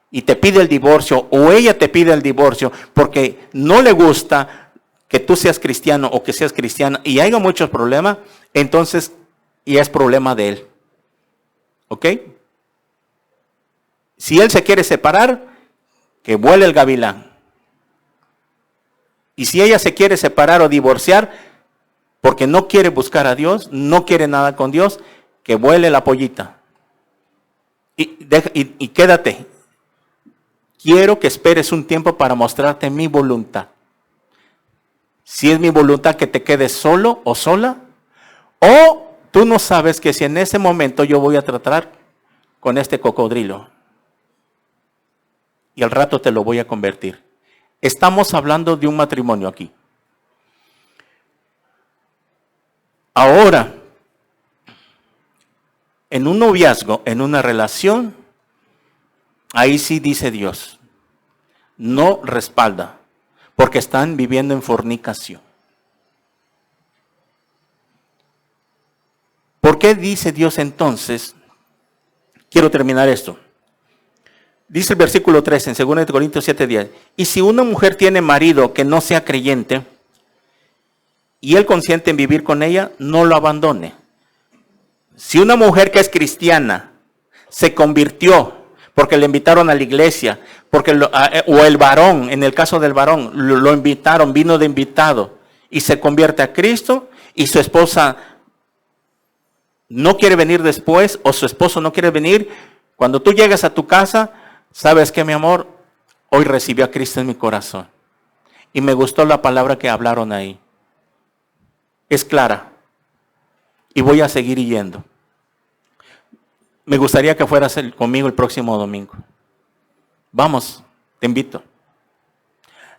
y te pide el divorcio, o ella te pide el divorcio porque no le gusta que tú seas cristiano o que seas cristiana y haya muchos problemas, entonces ya es problema de él. ¿Ok? Si él se quiere separar, que vuele el gavilán. Y si ella se quiere separar o divorciar porque no quiere buscar a Dios, no quiere nada con Dios, que vuele la pollita. Y quédate. Quiero que esperes un tiempo para mostrarte mi voluntad. Si es mi voluntad que te quedes solo o sola, o tú no sabes que si en ese momento yo voy a tratar con este cocodrilo y al rato te lo voy a convertir. Estamos hablando de un matrimonio aquí. Ahora, en un noviazgo, en una relación, ahí sí dice Dios, no respalda, porque están viviendo en fornicación. ¿Por qué dice Dios entonces? Quiero terminar esto. Dice el versículo 13 en 2 Corintios 7:10. Y si una mujer tiene marido que no sea creyente, y él consiente en vivir con ella, no lo abandone. Si una mujer que es cristiana se convirtió porque le invitaron a la iglesia, o el varón, en el caso del varón, lo invitaron, vino de invitado y se convierte a Cristo, y su esposa no quiere venir después, o su esposo no quiere venir, cuando tú llegas a tu casa, ¿sabes qué, mi amor? Hoy recibí a Cristo en mi corazón. Y me gustó la palabra que hablaron ahí. Es clara. Y voy a seguir yendo. Me gustaría que fueras conmigo el próximo domingo. Vamos, te invito.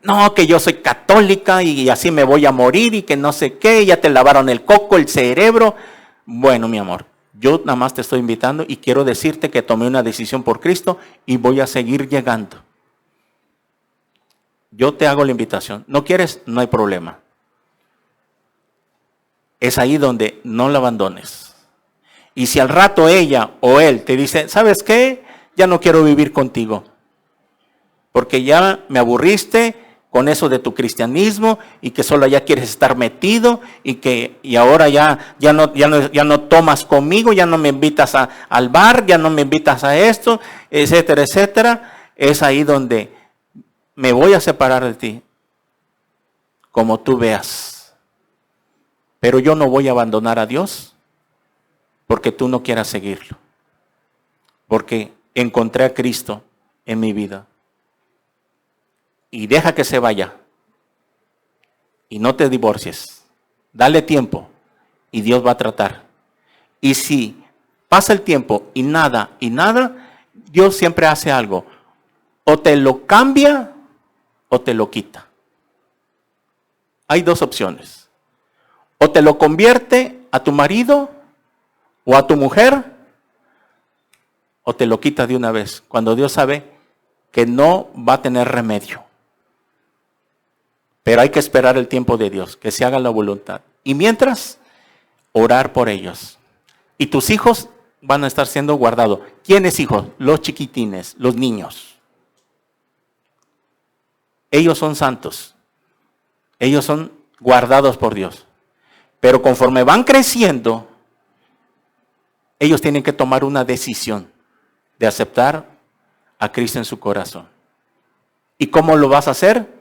No, que yo soy católica y así me voy a morir y que no sé qué, ya te lavaron el coco, el cerebro. Bueno, mi amor, yo nada más te estoy invitando y quiero decirte que tomé una decisión por Cristo y voy a seguir llegando. Yo te hago la invitación. ¿No quieres? No hay problema. Es ahí donde no la abandones. Y si al rato ella o él te dice, ¿sabes qué? Ya no quiero vivir contigo. Porque ya me aburriste con eso de tu cristianismo y que solo ya quieres estar metido y ahora ya no tomas conmigo, ya no me invitas al bar, ya no me invitas a esto, etcétera, etcétera. Es ahí donde me voy a separar de ti, como tú veas. Pero yo no voy a abandonar a Dios porque tú no quieras seguirlo. Porque encontré a Cristo en mi vida. Y deja que se vaya. Y no te divorcies. Dale tiempo y Dios va a tratar. Y si pasa el tiempo y nada, Dios siempre hace algo. O te lo cambia o te lo quita. Hay dos opciones. O te lo convierte a tu marido o a tu mujer, o te lo quita de una vez, cuando Dios sabe que no va a tener remedio. Pero hay que esperar el tiempo de Dios, que se haga la voluntad. Y mientras, orar por ellos. Y tus hijos van a estar siendo guardados. ¿Quiénes hijos? Los chiquitines, los niños. Ellos son santos. Ellos son guardados por Dios. Pero conforme van creciendo, ellos tienen que tomar una decisión de aceptar a Cristo en su corazón. ¿Y cómo lo vas a hacer?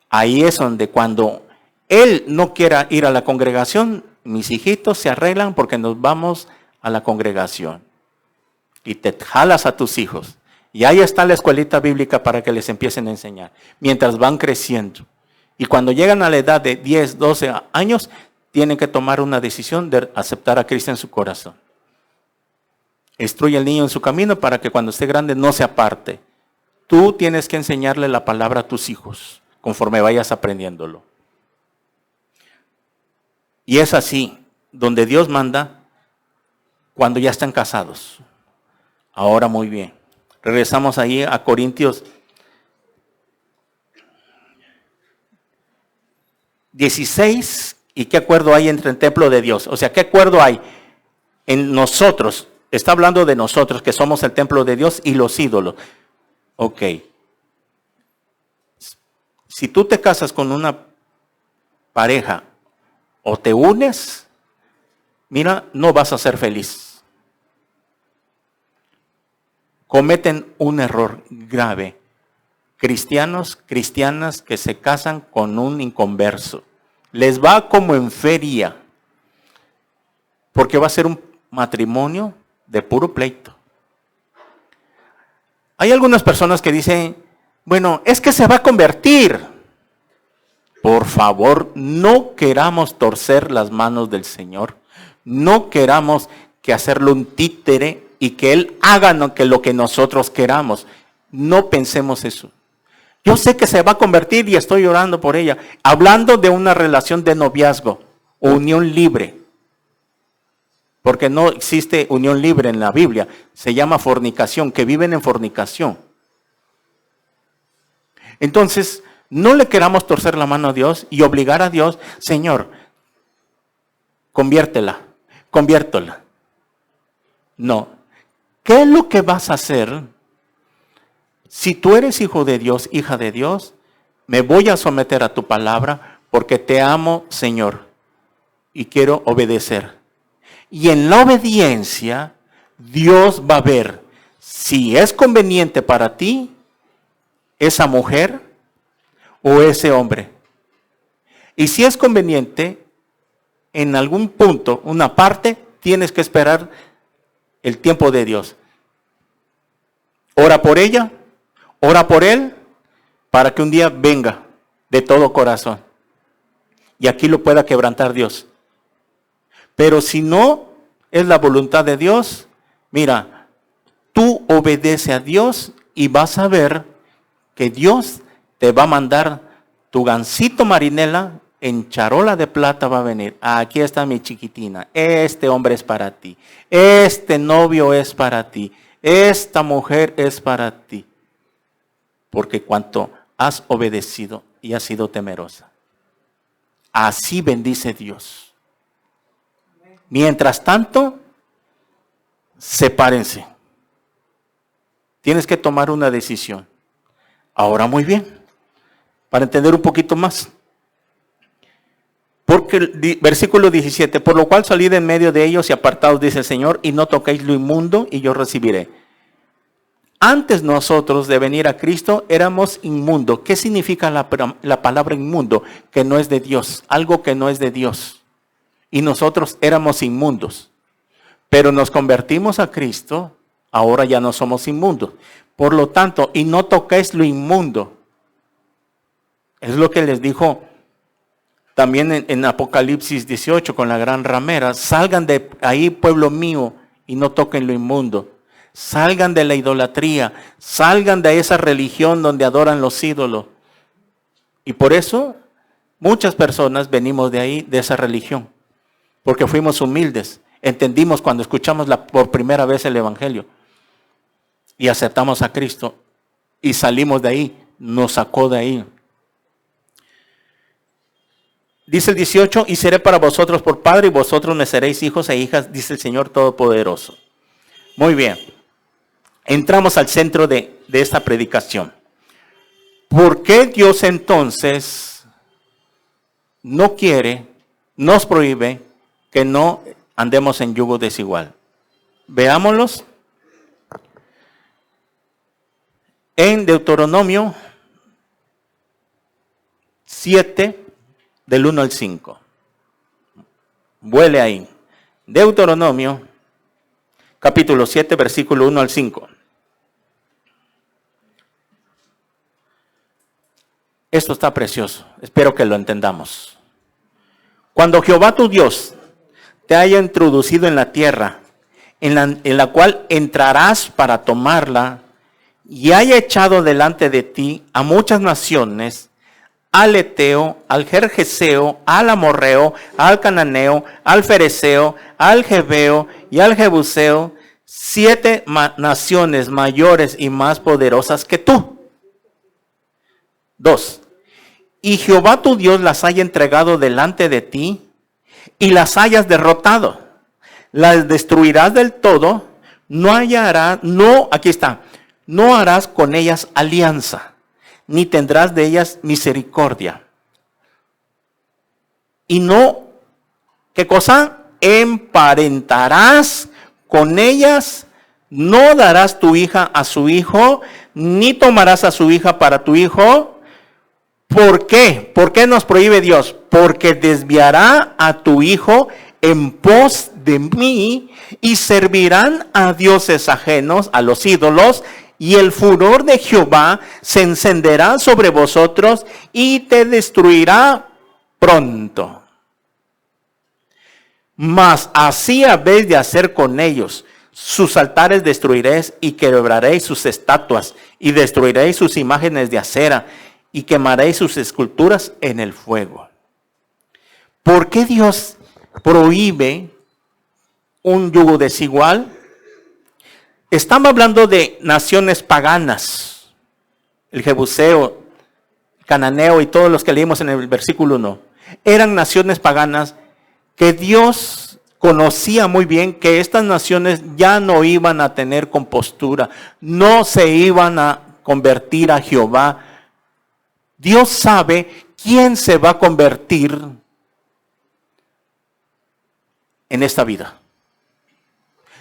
Ahí es donde cuando él no quiera ir a la congregación, mis hijitos se arreglan porque nos vamos a la congregación. Y te jalas a tus hijos. Y ahí está la escuelita bíblica para que les empiecen a enseñar. Mientras van creciendo. Y cuando llegan a la edad de 10, 12 años, tienen que tomar una decisión de aceptar a Cristo en su corazón. Instruye al niño en su camino para que cuando esté grande no se aparte. Tú tienes que enseñarle la palabra a tus hijos conforme vayas aprendiéndolo. Y es así, donde Dios manda cuando ya están casados. Ahora muy bien. Regresamos ahí a Corintios 16, ¿Y qué acuerdo hay entre el templo de Dios? O sea, ¿qué acuerdo hay en nosotros? Está hablando de nosotros, que somos el templo de Dios, y los ídolos. Ok. Si tú te casas con una pareja o te unes, mira, no vas a ser feliz. Cometen un error grave. Cristianos, cristianas que se casan con un inconverso. Les va como en feria. Porque va a ser un matrimonio de puro pleito. Hay algunas personas que dicen, bueno, es que se va a convertir. Por favor, no queramos torcer las manos del Señor. No queramos que hacerlo un títere y que Él haga lo que nosotros queramos. No pensemos eso. Yo sé que se va a convertir y estoy orando por ella. Hablando de una relación de noviazgo o unión libre. Porque no existe unión libre en la Biblia. Se llama fornicación, que viven en fornicación. Entonces, no le queramos torcer la mano a Dios y obligar a Dios, Señor, conviértela. No. ¿Qué es lo que vas a hacer? Si tú eres hijo de Dios, hija de Dios, me voy a someter a tu palabra porque te amo, Señor, y quiero obedecer. Y en la obediencia, Dios va a ver si es conveniente para ti esa mujer o ese hombre. Y si es conveniente, en algún punto, una parte, tienes que esperar el tiempo de Dios. Ora por ella, ora por él, para que un día venga de todo corazón. Y aquí lo pueda quebrantar Dios. Pero si no es la voluntad de Dios, mira, tú obedece a Dios y vas a ver que Dios te va a mandar tu gansito marinela en charola de plata. Va a venir. Aquí está mi chiquitina. Este hombre es para ti. Este novio es para ti. Esta mujer es para ti. Porque cuanto has obedecido y has sido temerosa. Así bendice Dios. Mientras tanto, sepárense. Tienes que tomar una decisión. Ahora muy bien, para entender un poquito más. Porque el versículo 17, por lo cual salid en medio de ellos y apartaos, dice el Señor, y no toquéis lo inmundo, y yo recibiré. Antes nosotros de venir a Cristo éramos inmundo. ¿Qué significa la palabra inmundo? Que no es de Dios, algo que no es de Dios. Y nosotros éramos inmundos. Pero nos convertimos a Cristo, ahora ya no somos inmundos. Por lo tanto, y no toquéis lo inmundo. Es lo que les dijo también en Apocalipsis 18 con la gran ramera. Salgan de ahí, pueblo mío, y no toquen lo inmundo. Salgan de la idolatría. Salgan de esa religión donde adoran los ídolos. Y por eso muchas personas venimos de ahí, de esa religión. Porque fuimos humildes. Entendimos cuando escuchamos por primera vez el Evangelio. Y aceptamos a Cristo. Y salimos de ahí. Nos sacó de ahí. Dice el 18, y seré para vosotros por padre, y vosotros me seréis hijos e hijas, dice el Señor Todopoderoso. Muy bien. Entramos al centro de esta predicación. ¿Por qué Dios entonces no quiere, nos prohíbe que no andemos en yugo desigual? Veámoslos. En Deuteronomio 7, del 1 al 5. Vuele ahí. Deuteronomio, capítulo 7, versículo 1 al 5. Esto está precioso. Espero que lo entendamos. Cuando Jehová tu Dios te haya introducido en la tierra, en la cual entrarás para tomarla, y haya echado delante de ti a muchas naciones, al Eteo, al Gergeseo, al Amorreo, al Cananeo, al Fereceo, al Jebeo y al Jebuseo, 7 naciones mayores y más poderosas que tú. 2. y Jehová tu Dios las haya entregado delante de ti y las hayas derrotado, las destruirás del todo, no harás con ellas alianza, ni tendrás de ellas misericordia. Y no, ¿qué cosa? Emparentarás con ellas, no darás tu hija a su hijo, ni tomarás a su hija para tu hijo. ¿Por qué? ¿Por qué nos prohíbe Dios? Porque desviará a tu hijo en pos de mí y servirán a dioses ajenos, a los ídolos, y el furor de Jehová se encenderá sobre vosotros y te destruirá pronto. Mas así habéis de hacer con ellos. Sus altares destruiréis y quebraréis sus estatuas y destruiréis sus imágenes de acera y quemaréis sus esculturas en el fuego. ¿Por qué Dios prohíbe un yugo desigual? Estamos hablando de naciones paganas, el jebuseo, el cananeo y todos los que leímos en el versículo 1. Eran naciones paganas que Dios conocía muy bien que estas naciones ya no iban a tener compostura, no se iban a convertir a Jehová. Dios sabe quién se va a convertir en esta vida.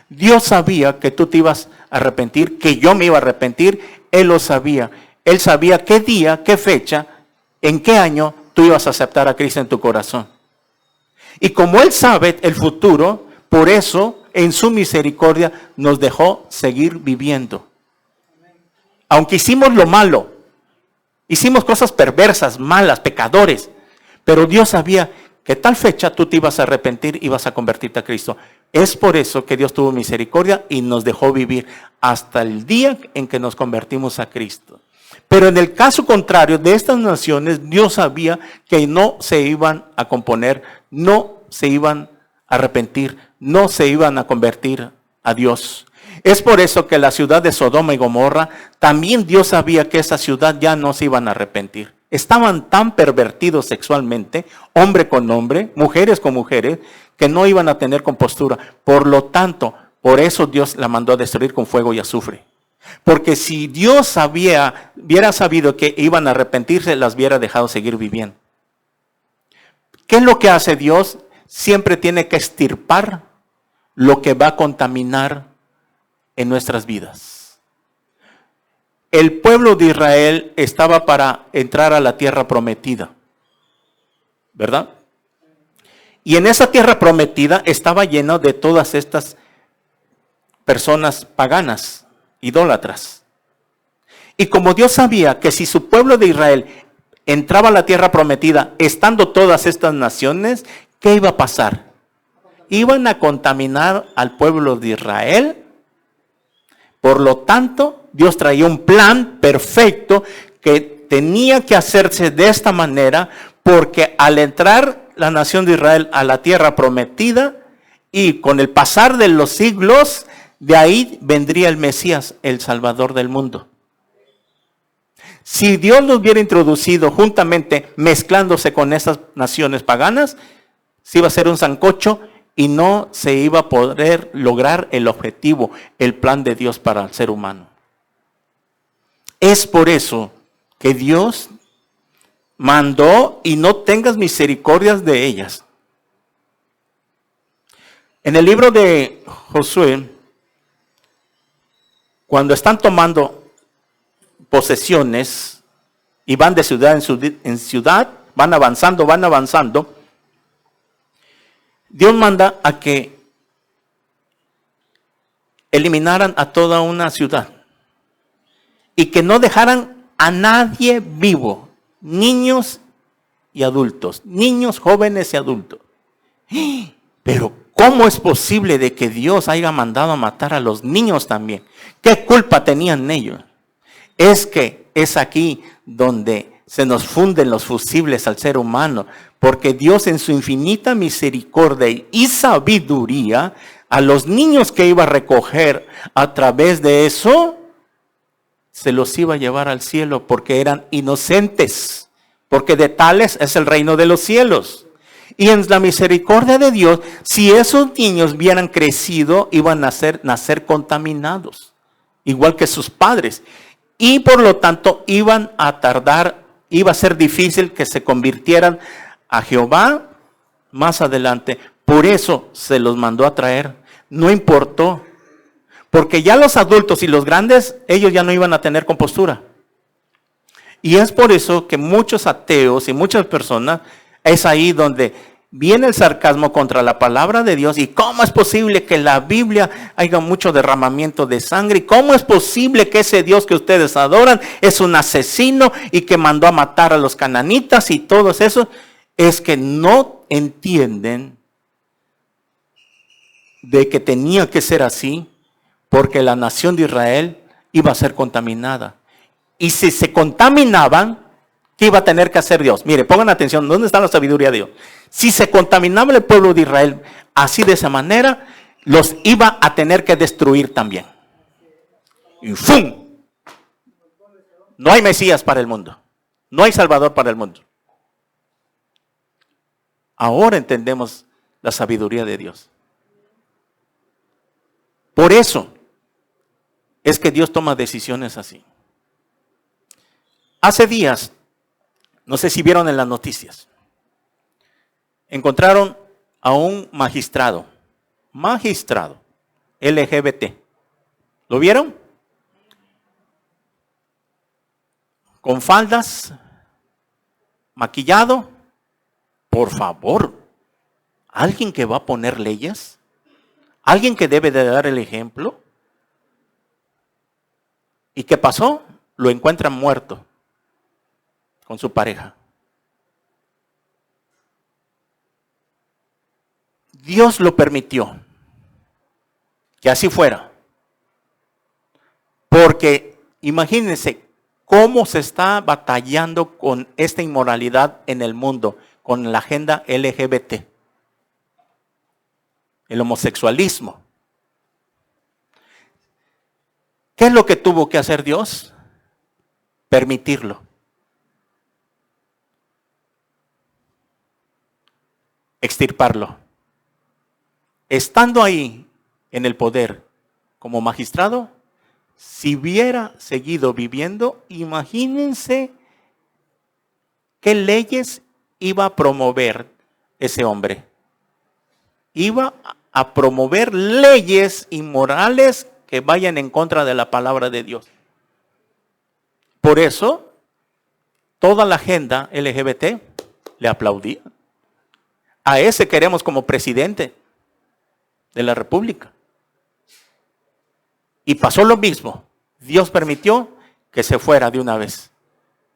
Dios sabía que tú te ibas a arrepentir, que yo me iba a arrepentir. Él lo sabía. Él sabía qué día, qué fecha, en qué año tú ibas a aceptar a Cristo en tu corazón. Y como Él sabe el futuro, por eso en su misericordia nos dejó seguir viviendo. Aunque hicimos lo malo, hicimos cosas perversas, malas, pecadores, pero Dios sabía que tal fecha tú te ibas a arrepentir y vas a convertirte a Cristo. Es por eso que Dios tuvo misericordia y nos dejó vivir hasta el día en que nos convertimos a Cristo. Pero en el caso contrario de estas naciones, Dios sabía que no se iban a componer, no se iban a arrepentir, no se iban a convertir a Dios. Es por eso que la ciudad de Sodoma y Gomorra, también Dios sabía que esa ciudad ya no se iban a arrepentir. Estaban tan pervertidos sexualmente, hombre con hombre, mujeres con mujeres, que no iban a tener compostura. Por lo tanto, por eso Dios la mandó a destruir con fuego y azufre. Porque si Dios hubiera sabido que iban a arrepentirse, las hubiera dejado seguir viviendo. ¿Qué es lo que hace Dios? Siempre tiene que extirpar lo que va a contaminar en nuestras vidas. El pueblo de Israel estaba para entrar a la tierra prometida, ¿verdad? Y en esa tierra prometida estaba lleno de todas estas personas paganas, idólatras. Y como Dios sabía que si su pueblo de Israel entraba a la tierra prometida, estando todas estas naciones, ¿qué iba a pasar? Iban a contaminar al pueblo de Israel. Por lo tanto, Dios traía un plan perfecto que tenía que hacerse de esta manera, porque al entrar la nación de Israel a la tierra prometida y con el pasar de los siglos, de ahí vendría el Mesías, el Salvador del mundo. Si Dios lo hubiera introducido juntamente, mezclándose con esas naciones paganas, se iba a ser un sancocho y no se iba a poder lograr el objetivo, el plan de Dios para el ser humano. Es por eso que Dios mandó y no tengas misericordias de ellas. En el libro de Josué, cuando están tomando posesiones y van de ciudad en ciudad, van avanzando, Dios manda a que eliminaran a toda una ciudad y que no dejaran a nadie vivo, niños y adultos, niños, jóvenes y adultos. Pero ¿cómo es posible de que Dios haya mandado a matar a los niños también? ¿Qué culpa tenían ellos? Es que es aquí donde se nos funden los fusibles al ser humano, porque Dios en su infinita misericordia y sabiduría, a los niños que iba a recoger a través de eso, se los iba a llevar al cielo porque eran inocentes. porque de tales es el reino de los cielos. Y en la misericordia de Dios, si esos niños hubieran crecido, iban a nacer contaminados, igual que sus padres. Y por lo tanto, iba a ser difícil que se convirtieran a Jehová más adelante. Por eso se los mandó a traer. No importó. Porque ya los adultos y los grandes, ellos ya no iban a tener compostura. Y es por eso que muchos ateos y muchas personas, es ahí donde viene el sarcasmo contra la palabra de Dios. ¿Y cómo es posible que en la Biblia haya mucho derramamiento de sangre? ¿Y cómo es posible que ese Dios que ustedes adoran es un asesino y que mandó a matar a los cananitas y todos esos? Es que no entienden de que tenía que ser así, porque la nación de Israel iba a ser contaminada. Y si se contaminaban, ¿qué iba a tener que hacer Dios? Mire, pongan atención, ¿dónde está la sabiduría de Dios? Si se contaminaba el pueblo de Israel así de esa manera, los iba a tener que destruir también. Y ¡fum! No hay Mesías para el mundo. No hay Salvador para el mundo. Ahora entendemos la sabiduría de Dios. Por eso es que Dios toma decisiones así. Hace días, no sé si vieron en las noticias, encontraron a un magistrado LGBT. ¿Lo vieron? Con faldas, maquillado. Por favor, ¿alguien que va a poner leyes? ¿Alguien que debe de dar el ejemplo? ¿Y qué pasó? Lo encuentran muerto con su pareja. Dios lo permitió que así fuera. Porque imagínense cómo se está batallando con esta inmoralidad en el mundo, con la agenda LGBT, el homosexualismo. ¿Qué es lo que tuvo que hacer Dios? Permitirlo. Extirparlo. Estando ahí en el poder como magistrado, si hubiera seguido viviendo, imagínense qué leyes iba a promover ese hombre. Iba a promover leyes inmorales que vayan en contra de la palabra de Dios. Por eso, toda la agenda LGBT le aplaudía. A ese queremos como presidente de la República. Y pasó lo mismo. Dios permitió que se fuera de una vez.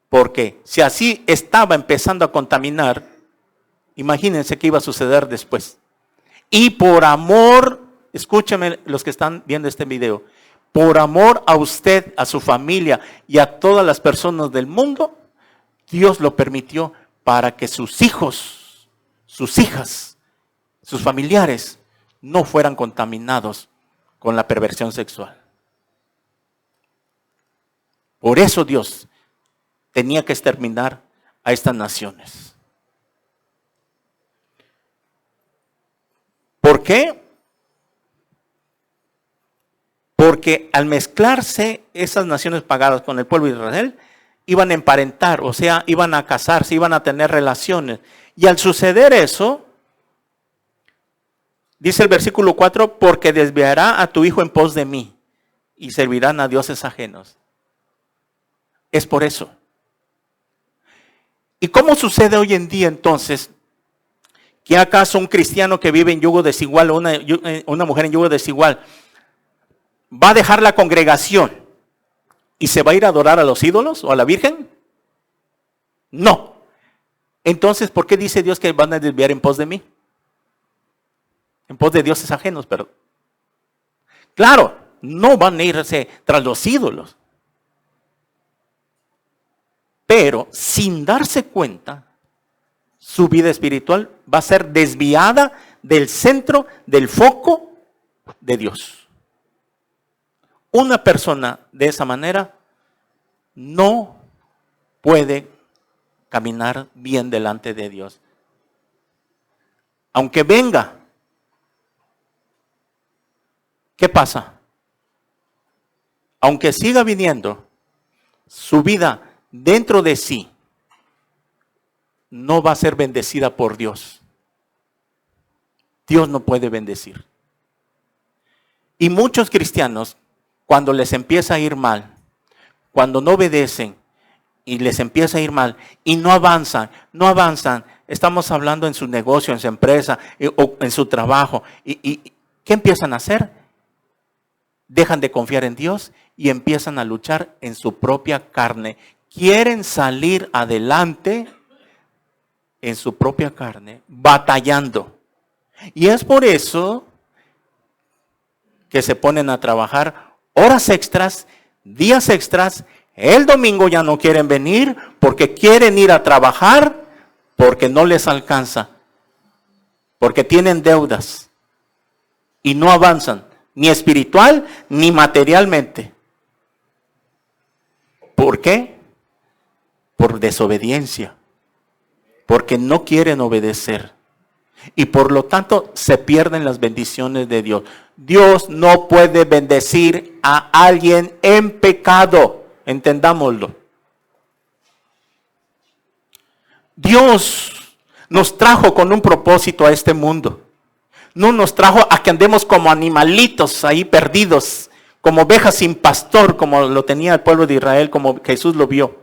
Porque si así estaba empezando a contaminar, imagínense qué iba a suceder después. Y por amor, escúchame los que están viendo este video, por amor a usted, a su familia y a todas las personas del mundo, Dios lo permitió para que sus hijos, sus hijas, sus familiares no fueran contaminados con la perversión sexual. Por eso Dios tenía que exterminar a estas naciones. ¿Por qué? Porque al mezclarse esas naciones pagadas con el pueblo de Israel, iban a emparentar, o sea, iban a casarse, iban a tener relaciones. Y al suceder eso, dice el versículo 4, porque desviará a tu hijo en pos de mí y servirán a dioses ajenos. Es por eso. ¿Y cómo sucede hoy en día entonces? ¿Que acaso un cristiano que vive en yugo desigual o una mujer en yugo desigual va a dejar la congregación y se va a ir a adorar a los ídolos o a la Virgen? No. Entonces, ¿por qué dice Dios que van a desviar en pos de mí? En pos de dioses ajenos, perdón. Claro, no van a irse tras los ídolos. Pero sin darse cuenta, su vida espiritual va a ser desviada del centro, del foco de Dios. Una persona de esa manera no puede caminar bien delante de Dios. Aunque venga, ¿qué pasa? Aunque siga viniendo, su vida dentro de sí no va a ser bendecida por Dios. Dios no puede bendecir. Y muchos cristianos, cuando les empieza a ir mal, cuando no obedecen y les empieza a ir mal y no avanzan, estamos hablando en su negocio, en su empresa o en su trabajo. ¿Y qué empiezan a hacer? Dejan de confiar en Dios y empiezan a luchar en su propia carne. Quieren salir adelante en su propia carne, batallando. Y es por eso que se ponen a trabajar horas extras, días extras. El domingo ya no quieren venir porque quieren ir a trabajar porque no les alcanza, porque tienen deudas y no avanzan, ni espiritual ni materialmente. ¿Por qué? Por desobediencia, porque no quieren obedecer. Y por lo tanto se pierden las bendiciones de Dios. Dios no puede bendecir a alguien en pecado. Entendámoslo. Dios nos trajo con un propósito a este mundo. No nos trajo a que andemos como animalitos ahí perdidos, como ovejas sin pastor, como lo tenía el pueblo de Israel, como Jesús lo vio.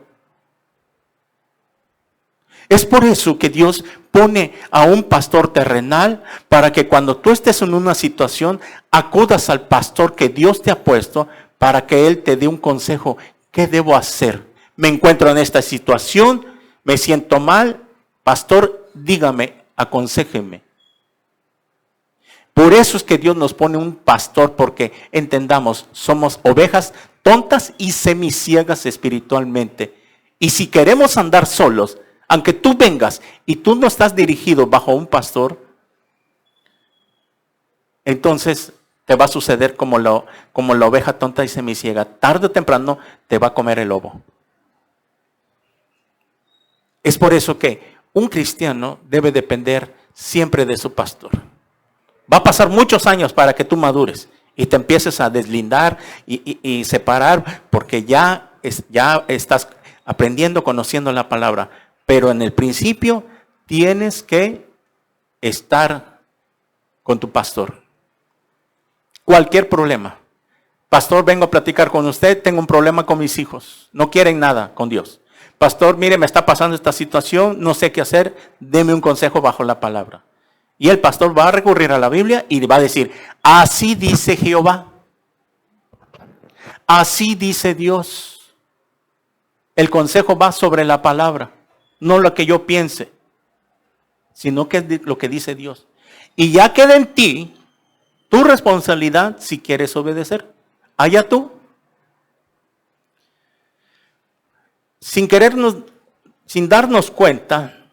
Es por eso que Dios pone a un pastor terrenal para que cuando tú estés en una situación, acudas al pastor que Dios te ha puesto para que Él te dé un consejo. ¿Qué debo hacer? Me encuentro en esta situación, me siento mal. Pastor, dígame, aconséjeme. Por eso es que Dios nos pone un pastor, porque entendamos, somos ovejas tontas y semiciegas espiritualmente. Y si queremos andar solos, aunque tú vengas y tú no estás dirigido bajo un pastor, entonces te va a suceder como la oveja tonta y semiciega. Tarde o temprano te va a comer el lobo. Es por eso que un cristiano debe depender siempre de su pastor. Va a pasar muchos años para que tú madures y te empieces a deslindar y separar, porque ya estás aprendiendo, conociendo la palabra. Pero en el principio tienes que estar con tu pastor. Cualquier problema. Pastor, vengo a platicar con usted, tengo un problema con mis hijos. No quieren nada con Dios. Pastor, mire, me está pasando esta situación, no sé qué hacer, deme un consejo bajo la palabra. Y el pastor va a recurrir a la Biblia y va a decir, así dice Jehová. Así dice Dios. El consejo va sobre la palabra. No lo que yo piense, sino que es lo que dice Dios. Y ya queda en ti tu responsabilidad si quieres obedecer. Allá tú. Sin darnos cuenta,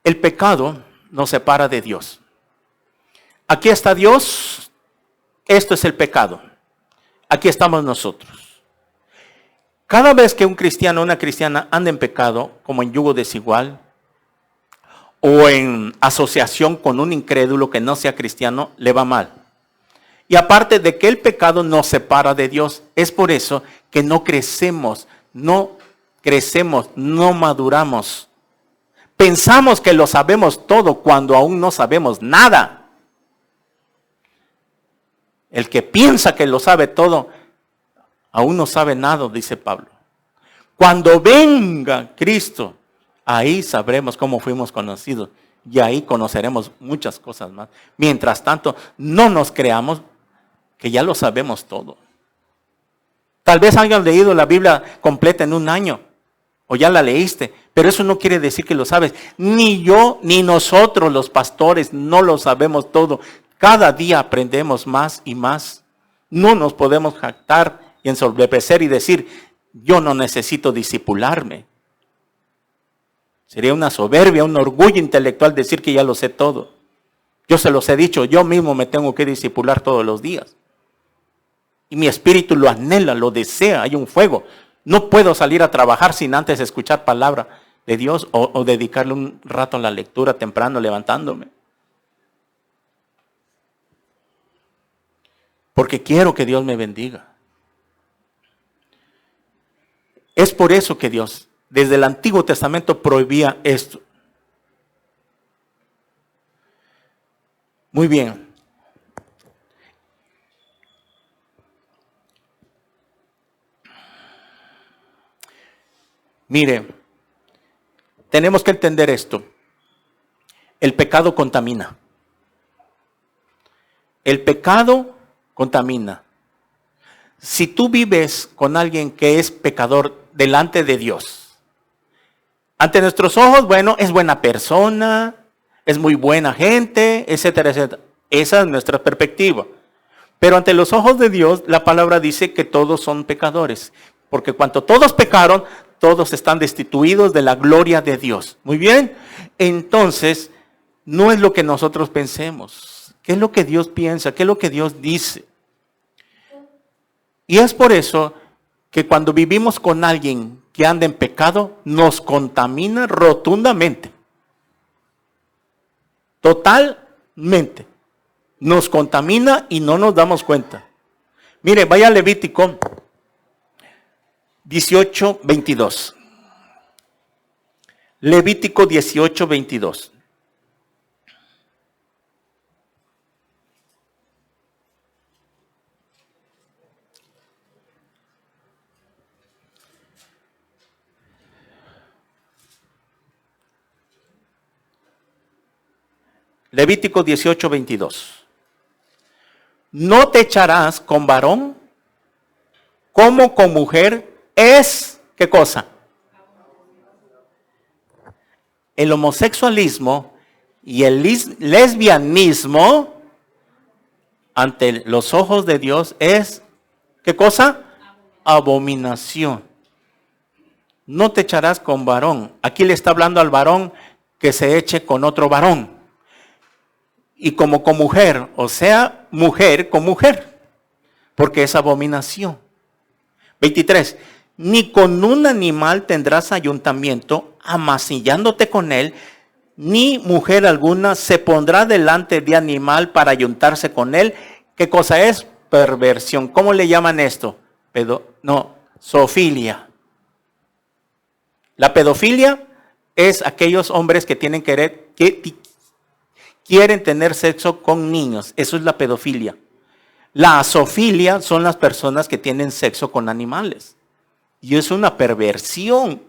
el pecado nos separa de Dios. Aquí está Dios, esto es el pecado. Aquí estamos nosotros. Cada vez que un cristiano o una cristiana anda en pecado, como en yugo desigual, o en asociación con un incrédulo que no sea cristiano, le va mal. Y aparte de que el pecado nos separa de Dios, es por eso que no crecemos, no maduramos. Pensamos que lo sabemos todo cuando aún no sabemos nada. El que piensa que lo sabe todo, aún no sabe nada, dice Pablo. Cuando venga Cristo, ahí sabremos cómo fuimos conocidos. Y ahí conoceremos muchas cosas más. Mientras tanto, no nos creamos que ya lo sabemos todo. Tal vez hayas leído la Biblia completa en un año. O ya la leíste. Pero eso no quiere decir que lo sabes. Ni yo, ni nosotros los pastores no lo sabemos todo. Cada día aprendemos más y más. No nos podemos jactar y ensoberbecer y decir, yo no necesito discipularme. Sería una soberbia, un orgullo intelectual decir que ya lo sé todo. Yo se los he dicho, yo mismo me tengo que discipular todos los días. Y mi espíritu lo anhela, lo desea, hay un fuego. No puedo salir a trabajar sin antes escuchar palabra. de Dios o dedicarle un rato a la lectura temprano levantándome. Porque quiero que Dios me bendiga. Es por eso que Dios, desde el Antiguo Testamento, prohibía esto. Muy bien. Mire, tenemos que entender esto. El pecado contamina. El pecado contamina. Si tú vives con alguien que es pecador delante de Dios, ante nuestros ojos, bueno, es buena persona, es muy buena gente, etcétera, etcétera. Esa es nuestra perspectiva. Pero ante los ojos de Dios, la palabra dice que todos son pecadores. Porque cuando todos pecaron, todos están destituidos de la gloria de Dios. Muy bien. Entonces, no es lo que nosotros pensemos. ¿Qué es lo que Dios piensa? ¿Qué es lo que Dios dice? Y es por eso que cuando vivimos con alguien que anda en pecado, nos contamina rotundamente. Totalmente. Nos contamina y no nos damos cuenta. Mire, vaya a Levítico 18:22. Levítico 18:22. Levítico 18:22. No te echarás con varón como con mujer es, ¿qué cosa? El homosexualismo y el lesbianismo ante los ojos de Dios es, ¿qué cosa? Abominación. No te echarás con varón. Aquí le está hablando al varón que se eche con otro varón. Y como con mujer, o sea, mujer con mujer, porque es abominación. 23. Ni con un animal tendrás ayuntamiento, amasillándote con él, ni mujer alguna se pondrá delante de animal para ayuntarse con él. ¿Qué cosa es? Perversión. ¿Cómo le llaman esto? Zoofilia. La pedofilia es aquellos hombres que quieren tener sexo con niños. Eso es la pedofilia. La zoofilia son las personas que tienen sexo con animales. Y es una perversión.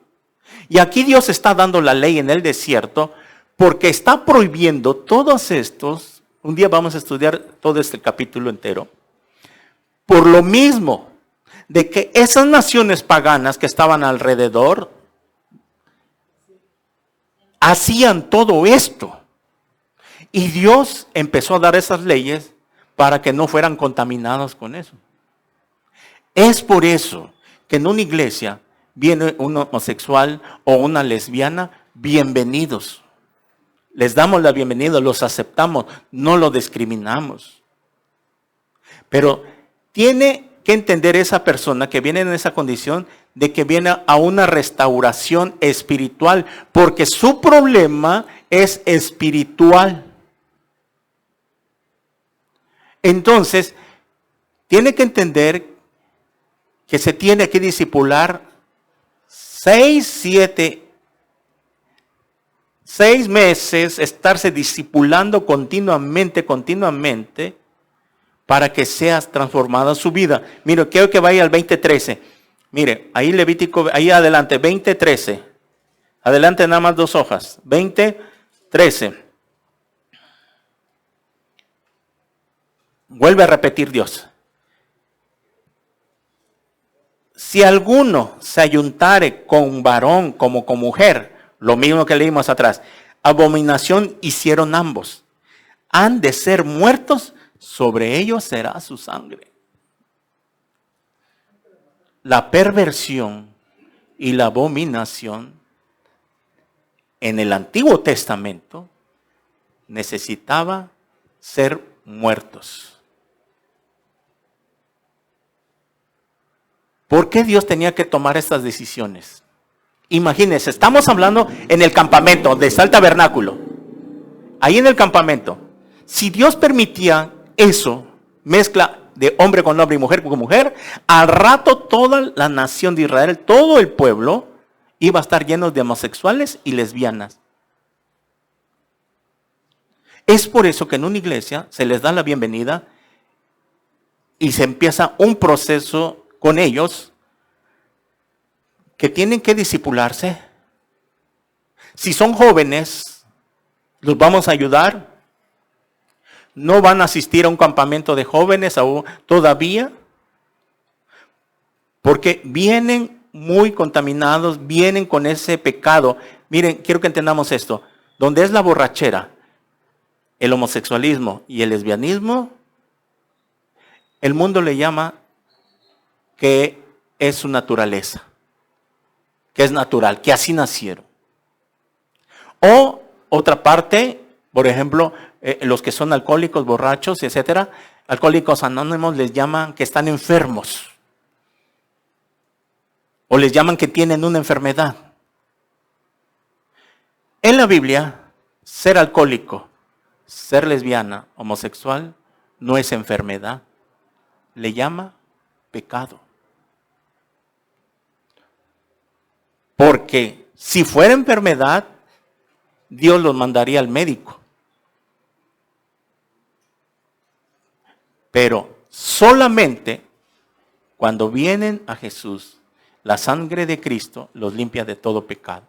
Y aquí Dios está dando la ley en el desierto porque está prohibiendo todos estos. Un día vamos a estudiar todo este capítulo entero. Por lo mismo de que esas naciones paganas que estaban alrededor hacían todo esto. Y Dios empezó a dar esas leyes para que no fueran contaminados con eso. Es por eso que en una iglesia viene un homosexual o una lesbiana, bienvenidos. Les damos la bienvenida, los aceptamos, no lo discriminamos. Pero tiene que entender esa persona que viene en esa condición de que viene a una restauración espiritual, porque su problema es espiritual. Entonces, tiene que entender que se tiene que discipular 6 meses, estarse discipulando continuamente, para que seas transformada su vida. Mire, quiero que vaya al 20:13. Mire, ahí Levítico, ahí adelante, 20:13. Adelante nada más 2 hojas. 20:13. Vuelve a repetir Dios. Si alguno se ayuntare con varón como con mujer, lo mismo que leímos atrás, abominación hicieron ambos. Han de ser muertos, sobre ellos será su sangre. La perversión y la abominación en el Antiguo Testamento necesitaba ser muertos. ¿Por qué Dios tenía que tomar estas decisiones? Imagínense, estamos hablando en el campamento, donde está el tabernáculo. Ahí en el campamento. Si Dios permitía eso, mezcla de hombre con hombre y mujer con mujer, al rato toda la nación de Israel, todo el pueblo, iba a estar lleno de homosexuales y lesbianas. Es por eso que en una iglesia se les da la bienvenida y se empieza un proceso con ellos que tienen que discipularse. Si son jóvenes, los vamos a ayudar. No van a asistir a un campamento de jóvenes aún todavía, porque vienen muy contaminados, vienen con ese pecado. Miren, quiero que entendamos esto. Donde es la borrachera, el homosexualismo y el lesbianismo, el mundo le llama que es su naturaleza, que es natural, que así nacieron. O otra parte, por ejemplo, los que son alcohólicos, borrachos, etcétera, alcohólicos anónimos les llaman que están enfermos. O les llaman que tienen una enfermedad. En la Biblia, ser alcohólico, ser lesbiana, homosexual, no es enfermedad. Le llama pecado. Porque si fuera enfermedad, Dios los mandaría al médico. Pero solamente cuando vienen a Jesús, la sangre de Cristo los limpia de todo pecado.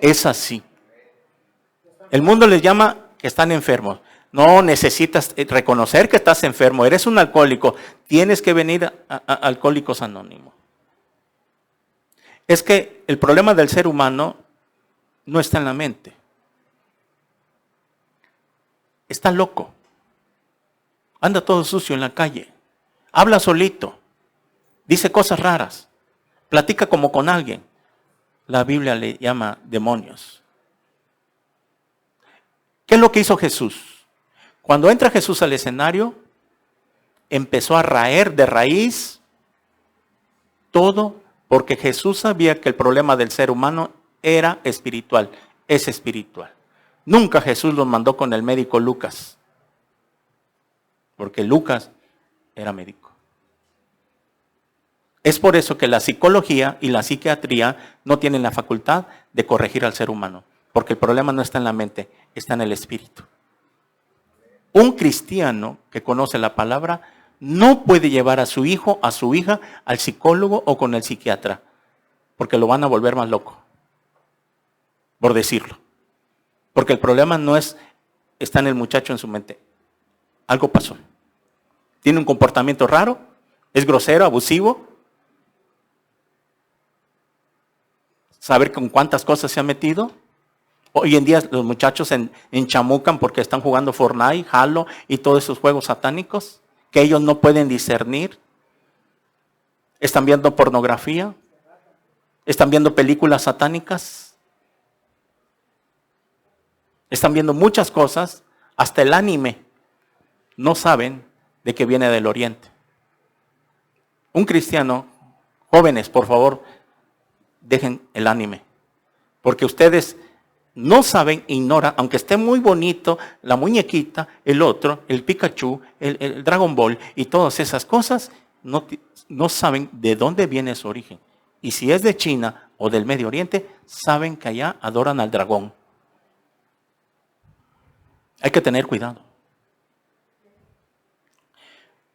Es así. El mundo les llama que están enfermos. No necesitas reconocer que estás enfermo. Eres un alcohólico. Tienes que venir a Alcohólicos Anónimos. Es que el problema del ser humano no está en la mente. Está loco. Anda todo sucio en la calle. Habla solito. Dice cosas raras. Platica como con alguien. La Biblia le llama demonios. ¿Qué es lo que hizo Jesús? Cuando entra Jesús al escenario, empezó a raer de raíz todo, porque Jesús sabía que el problema del ser humano era espiritual, es espiritual. Nunca Jesús los mandó con el médico Lucas, porque Lucas era médico. Es por eso que la psicología y la psiquiatría no tienen la facultad de corregir al ser humano, porque el problema no está en la mente, está en el espíritu. Un cristiano que conoce la palabra no puede llevar a su hijo, a su hija, al psicólogo o con el psiquiatra, porque lo van a volver más loco, por decirlo. Porque el problema no está en el muchacho, en su mente. Algo pasó. Tiene un comportamiento raro, es grosero, abusivo. Saber con cuántas cosas se ha metido. Hoy en día los muchachos enchamucan porque están jugando Fortnite, Halo y todos esos juegos satánicos que ellos no pueden discernir. Están viendo pornografía. Están viendo películas satánicas. Están viendo muchas cosas, hasta el anime. No saben de que viene del oriente. Un cristiano, jóvenes, por favor, dejen el anime. Porque ustedes no saben, ignoran, aunque esté muy bonito, la muñequita, el otro, el Pikachu, el Dragon Ball y todas esas cosas, no saben de dónde viene su origen. Y si es de China o del Medio Oriente, saben que allá adoran al dragón. Hay que tener cuidado.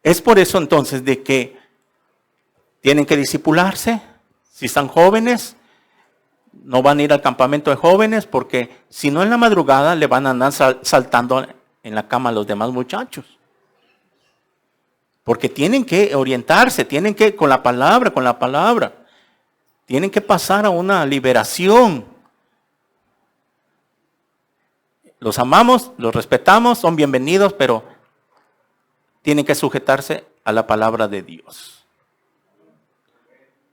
Es por eso entonces de que tienen que discipularse. Si están jóvenes, no van a ir al campamento de jóvenes porque si no en la madrugada le van a andar saltando en la cama a los demás muchachos. Porque tienen que orientarse, tienen que con la palabra. Tienen que pasar a una liberación. Los amamos, los respetamos, son bienvenidos, pero tienen que sujetarse a la palabra de Dios.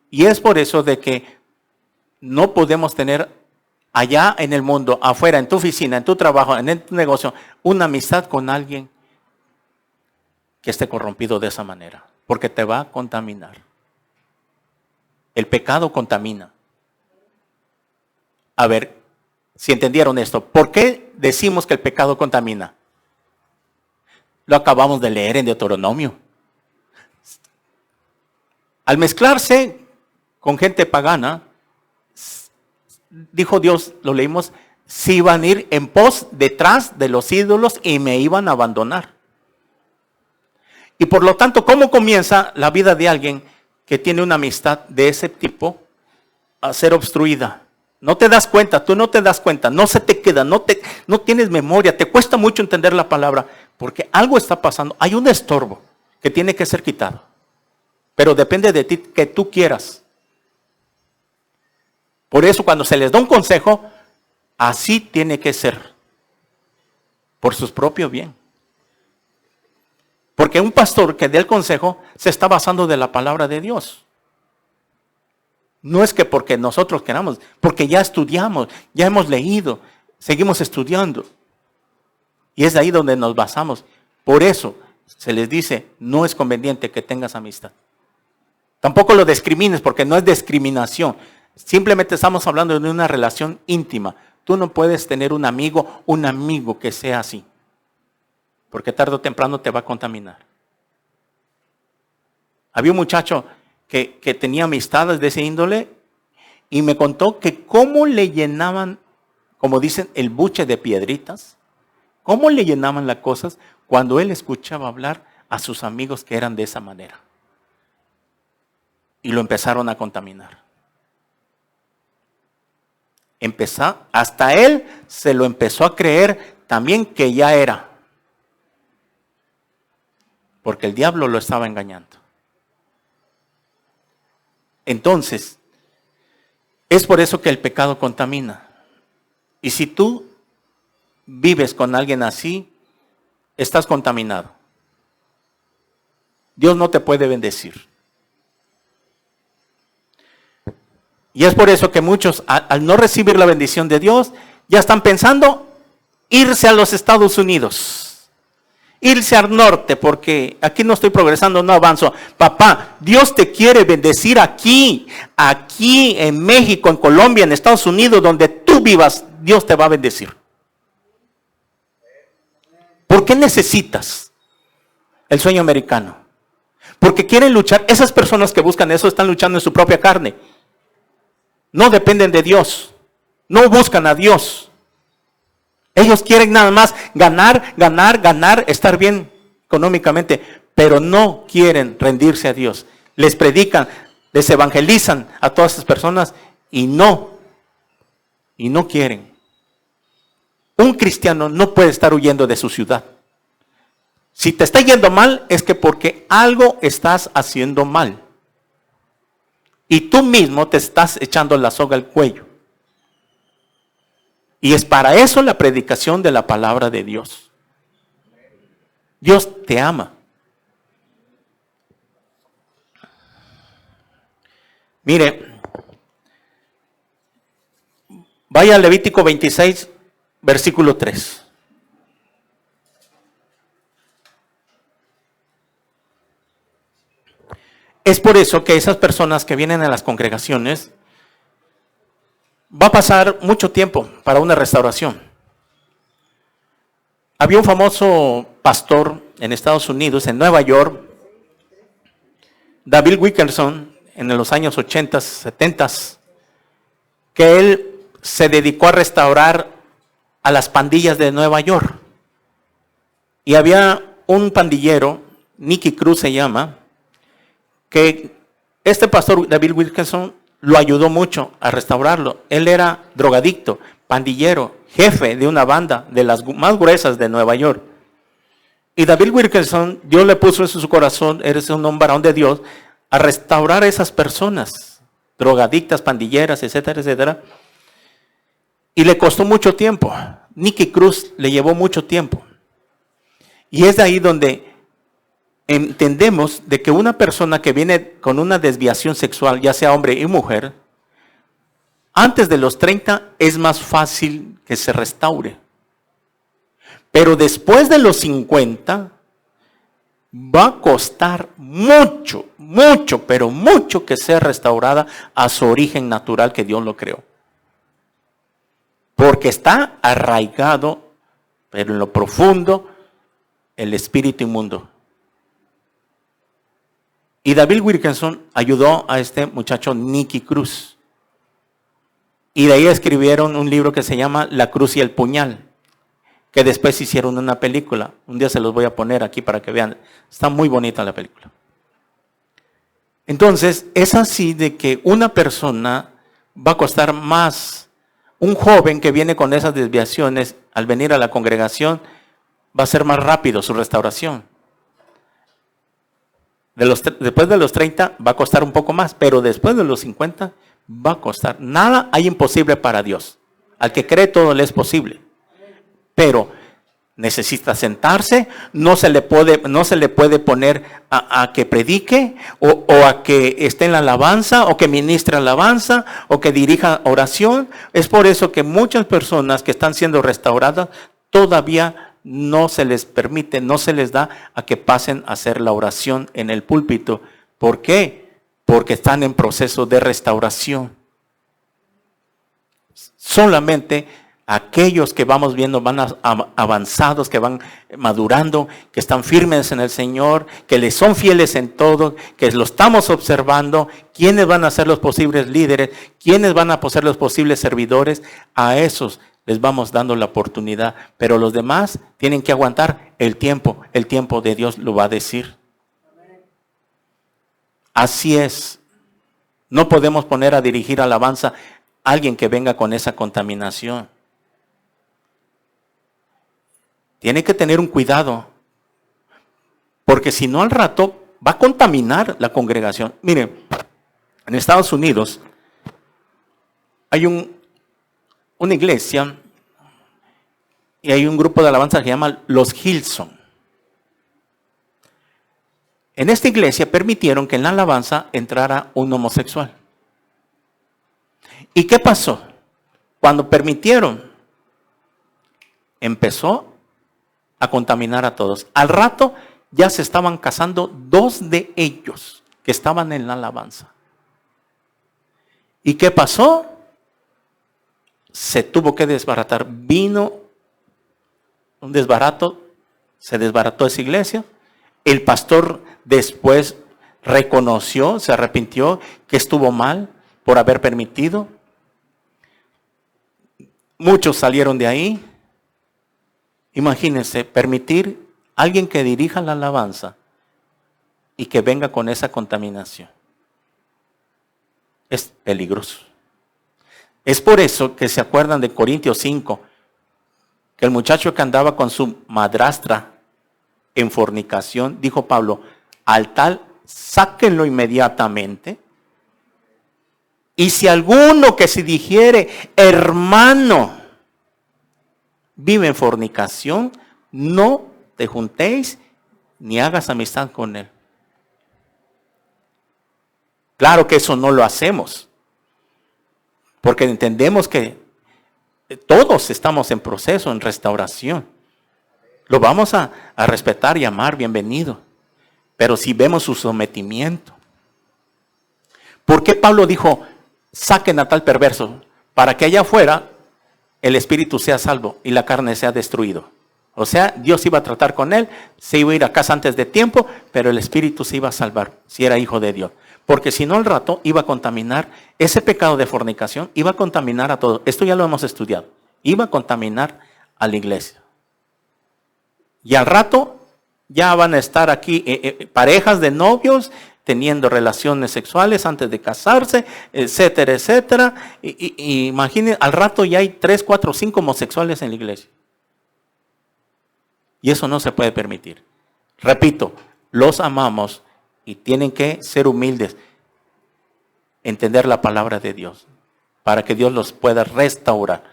Y es por eso de que no podemos tener allá en el mundo, afuera, en tu oficina, en tu trabajo, en tu negocio, una amistad con alguien que esté corrompido de esa manera, porque te va a contaminar. El pecado contamina. A ver si entendieron esto. ¿Por qué decimos que el pecado contamina? Lo acabamos de leer en Deuteronomio. Al mezclarse con gente pagana, dijo Dios, lo leímos, si iban a ir en pos detrás de los ídolos y me iban a abandonar. Y por lo tanto, ¿cómo comienza la vida de alguien que tiene una amistad de ese tipo a ser obstruida? No te das cuenta, tú no te das cuenta, no se te queda, no tienes memoria, te cuesta mucho entender la palabra, porque algo está pasando, hay un estorbo que tiene que ser quitado, pero depende de ti que tú quieras. Por eso cuando se les da un consejo, así tiene que ser, por su propio bien. Porque un pastor que dé el consejo se está basando de la palabra de Dios. No es que porque nosotros queramos, porque ya estudiamos, ya hemos leído, seguimos estudiando. Y es de ahí donde nos basamos. Por eso se les dice, no es conveniente que tengas amistad. Tampoco lo discrimines porque no es discriminación. Simplemente estamos hablando de una relación íntima. Tú no puedes tener un amigo que sea así. Porque tarde o temprano te va a contaminar. Había un muchacho que tenía amistades de ese índole y me contó que cómo le llenaban, como dicen, el buche de piedritas, cómo le llenaban las cosas cuando él escuchaba hablar a sus amigos que eran de esa manera. Y lo empezaron a contaminar. Hasta él se lo empezó a creer también que ya era. Porque el diablo lo estaba engañando. Entonces, es por eso que el pecado contamina. Y si tú vives con alguien así, estás contaminado. Dios no te puede bendecir. Y es por eso que muchos, al no recibir la bendición de Dios, ya están pensando irse a los Estados Unidos. Irse al norte, porque aquí no estoy progresando, no avanzo. Papá, Dios te quiere bendecir aquí en México, en Colombia, en Estados Unidos, donde tú vivas, Dios te va a bendecir. ¿Por qué necesitas el sueño americano? Porque quieren luchar, esas personas que buscan eso están luchando en su propia carne. No dependen de Dios, no buscan a Dios. Ellos quieren nada más ganar, estar bien económicamente, pero no quieren rendirse a Dios. Les predican, les evangelizan a todas esas personas y no quieren. Un cristiano no puede estar huyendo de su ciudad. Si te está yendo mal, es que porque algo estás haciendo mal. Y tú mismo te estás echando la soga al cuello. Y es para eso la predicación de la palabra de Dios. Dios te ama. Mire, vaya a Levítico 26, versículo 3. Es por eso que esas personas que vienen a las congregaciones, va a pasar mucho tiempo para una restauración. Había un famoso pastor en Estados Unidos, en Nueva York, David Wilkerson, en los años 80, 70, que él se dedicó a restaurar a las pandillas de Nueva York. Y había un pandillero, Nicky Cruz se llama, que este pastor David Wilkerson lo ayudó mucho a restaurarlo. Él era drogadicto, pandillero, jefe de una banda de las más gruesas de Nueva York. Y David Wilkerson, Dios le puso eso en su corazón, eres un varón de Dios, a restaurar a esas personas, drogadictas, pandilleras, etcétera, etcétera. Y le costó mucho tiempo. Nicky Cruz le llevó mucho tiempo. Y es de ahí donde entendemos de que una persona que viene con una desviación sexual, ya sea hombre y mujer, antes de los 30 es más fácil que se restaure. Pero después de los 50 va a costar mucho, pero mucho que sea restaurada a su origen natural que Dios lo creó. Porque está arraigado, pero en lo profundo, el espíritu inmundo. Y David Wilkerson ayudó a este muchacho Nicky Cruz. Y de ahí escribieron un libro que se llama La Cruz y el Puñal, que después hicieron una película. Un día se los voy a poner aquí para que vean. Está muy bonita la película. Entonces, es así de que una persona va a costar más. Un joven que viene con esas desviaciones, al venir a la congregación, va a ser más rápido su restauración. Después de los 30 va a costar un poco más, pero después de los 50 va a costar. Nada hay imposible para Dios. Al que cree todo le es posible. Pero necesita sentarse, no se le puede poner a que predique o a que esté en la alabanza o que ministre alabanza o que dirija oración. Es por eso que muchas personas que están siendo restauradas todavía no se les permite, no se les da a que pasen a hacer la oración en el púlpito. ¿Por qué? Porque están en proceso de restauración. Solamente aquellos que vamos viendo van avanzados, que van madurando, que están firmes en el Señor, que les son fieles en todo, que lo estamos observando, quiénes van a ser los posibles líderes, quiénes van a ser los posibles servidores, a esos les vamos dando la oportunidad, pero los demás tienen que aguantar el tiempo de Dios lo va a decir. Así es. No podemos poner a dirigir alabanza a alguien que venga con esa contaminación. Tiene que tener un cuidado, porque si no al rato va a contaminar la congregación. Miren, en Estados Unidos hay una iglesia y hay un grupo de alabanza que se llama los Hillsong. En esta iglesia permitieron que en la alabanza entrara un homosexual. ¿Y qué pasó? Cuando permitieron, empezó a contaminar a todos. Al rato ya se estaban casando 2 de ellos que estaban en la alabanza. ¿Y qué pasó? Se tuvo que desbaratar. Vino un desbarato, se desbarató esa iglesia. El pastor después reconoció, se arrepintió que estuvo mal por haber permitido. Muchos salieron de ahí. Imagínense, permitir a alguien que dirija la alabanza y que venga con esa contaminación. Es peligroso. Es por eso que se acuerdan de Corintios 5, que el muchacho que andaba con su madrastra en fornicación, dijo Pablo, al tal, sáquenlo inmediatamente. Y si alguno que se dijere, hermano, vive en fornicación, no te juntéis ni hagas amistad con él. Claro que eso no lo hacemos, porque entendemos que todos estamos en proceso, en restauración. Lo vamos a respetar y amar, bienvenido. Pero si vemos su sometimiento. ¿Por qué Pablo dijo, saquen a tal perverso? Para que allá afuera el espíritu sea salvo y la carne sea destruido. O sea, Dios iba a tratar con él, se iba a ir a casa antes de tiempo, pero el espíritu se iba a salvar si era hijo de Dios. Porque si no, al rato iba a contaminar, ese pecado de fornicación iba a contaminar a todos. Esto ya lo hemos estudiado. Iba a contaminar a la iglesia. Y al rato ya van a estar aquí parejas de novios teniendo relaciones sexuales antes de casarse, etcétera, etcétera. Y imaginen, al rato ya hay 3, 4, 5 homosexuales en la iglesia. Y eso no se puede permitir. Repito, los amamos y tienen que ser humildes, entender la palabra de Dios, para que Dios los pueda restaurar.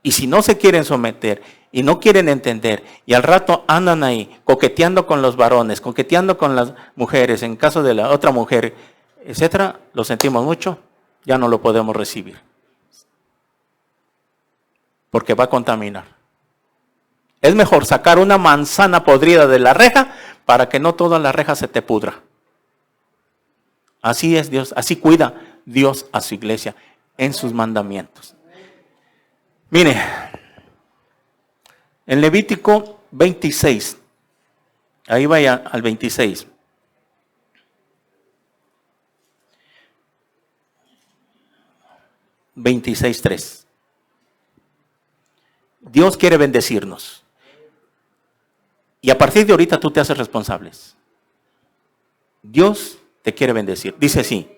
Y si no se quieren someter y no quieren entender y al rato andan ahí coqueteando con los varones, coqueteando con las mujeres, en caso de la otra mujer, etcétera, lo sentimos mucho, ya no lo podemos recibir. Porque va a contaminar. Es mejor sacar una manzana podrida de la reja para que no toda la reja se te pudra. Así es Dios, así cuida Dios a su iglesia en sus mandamientos. Mire, en Levítico 26, ahí vaya al 26. $26:3. Dios quiere bendecirnos. Y a partir de ahorita tú te haces responsables. Dios te quiere bendecir. Dice así: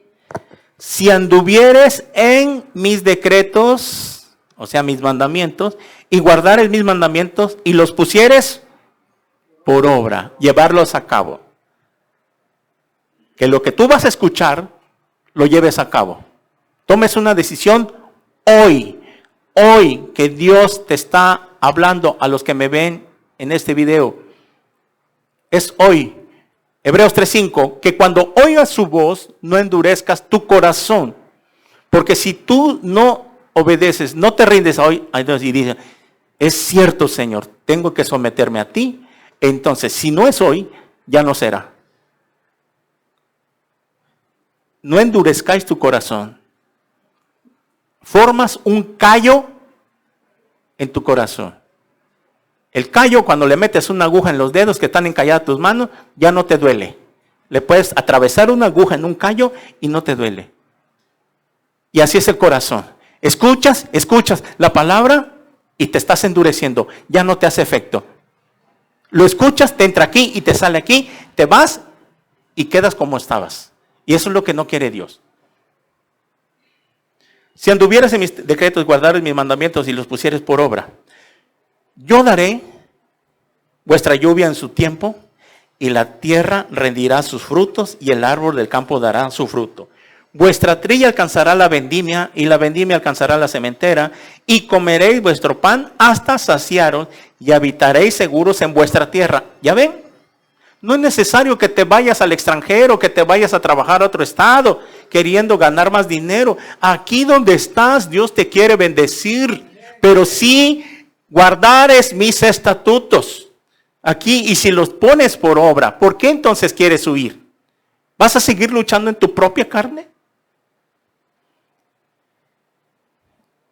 si anduvieres en mis decretos, o sea, mis mandamientos, y guardares mis mandamientos y los pusieres por obra, llevarlos a cabo. Que lo que tú vas a escuchar, lo lleves a cabo. Tomes una decisión hoy que Dios te está hablando a los que me ven en este video. Es hoy. Hebreos 3:5, que cuando oigas su voz, no endurezcas tu corazón. Porque si tú no obedeces, no te rindes hoy, y dices, es cierto, Señor, tengo que someterme a ti. Entonces, si no es hoy, ya no será. No endurezcáis tu corazón. Formas un callo en tu corazón. El callo, cuando le metes una aguja en los dedos que están encalladas tus manos, ya no te duele. Le puedes atravesar una aguja en un callo y no te duele. Y así es el corazón. Escuchas la palabra y te estás endureciendo. Ya no te hace efecto. Lo escuchas, te entra aquí y te sale aquí, te vas y quedas como estabas. Y eso es lo que no quiere Dios. Si anduvieras en mis decretos, guardares mis mandamientos y los pusieres por obra, yo daré vuestra lluvia en su tiempo, y la tierra rendirá sus frutos, y el árbol del campo dará su fruto. Vuestra trilla alcanzará la vendimia, y la vendimia alcanzará la sementera, y comeréis vuestro pan hasta saciaros, y habitaréis seguros en vuestra tierra. ¿Ya ven? No es necesario que te vayas al extranjero, que te vayas a trabajar a otro estado, queriendo ganar más dinero. Aquí donde estás, Dios te quiere bendecir, pero sí guardares mis estatutos aquí, y si los pones por obra, ¿por qué entonces quieres huir? ¿Vas a seguir luchando en tu propia carne?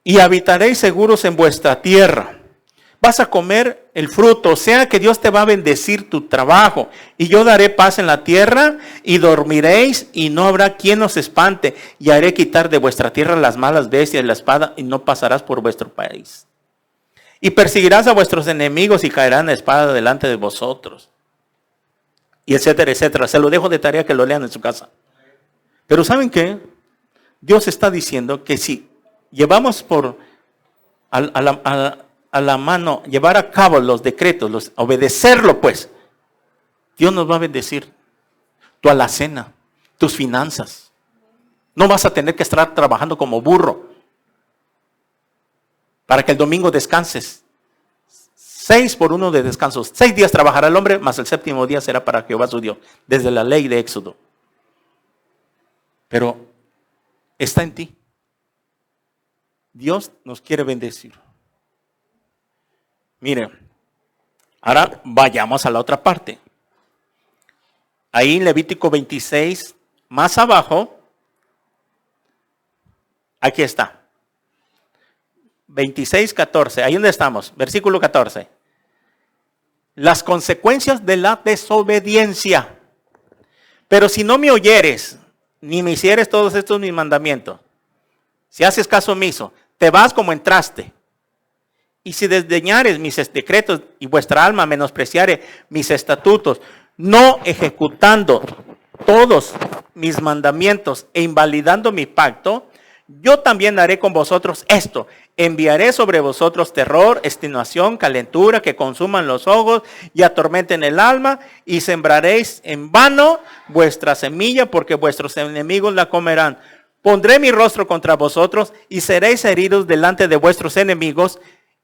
Y habitaréis seguros en vuestra tierra. Vas a comer el fruto, o sea que Dios te va a bendecir tu trabajo. Y yo daré paz en la tierra, y dormiréis, y no habrá quien os espante. Y haré quitar de vuestra tierra las malas bestias y la espada, y no pasarás por vuestro país. Y perseguirás a vuestros enemigos, y caerán la espada delante de vosotros. Y etcétera, etcétera. Se lo dejo de tarea que lo lean en su casa. Pero ¿saben qué? Dios está diciendo que si llevamos a la mano, llevar a cabo los decretos, obedecerlo pues, Dios nos va a bendecir tu alacena, tus finanzas. No vas a tener que estar trabajando como burro para que el domingo descanses. 6 por 1 de descansos. 6 días trabajará el hombre, mas el séptimo día será para Jehová su Dios, desde la ley de Éxodo. Pero está en ti. Dios nos quiere bendecir. Mire, ahora vayamos a la otra parte. Ahí en Levítico 26, más abajo, aquí está. 26:14, ahí donde estamos, versículo 14. Las consecuencias de la desobediencia. Pero si no me oyeres, ni me hicieres todos estos mis mandamientos, si haces caso omiso, te vas como entraste. Y si desdeñares mis decretos y vuestra alma menospreciare mis estatutos, no ejecutando todos mis mandamientos e invalidando mi pacto, yo también haré con vosotros esto. Enviaré sobre vosotros terror, extenuación, calentura, que consuman los ojos y atormenten el alma, y sembraréis en vano vuestra semilla, porque vuestros enemigos la comerán. Pondré mi rostro contra vosotros, y seréis heridos delante de vuestros enemigos,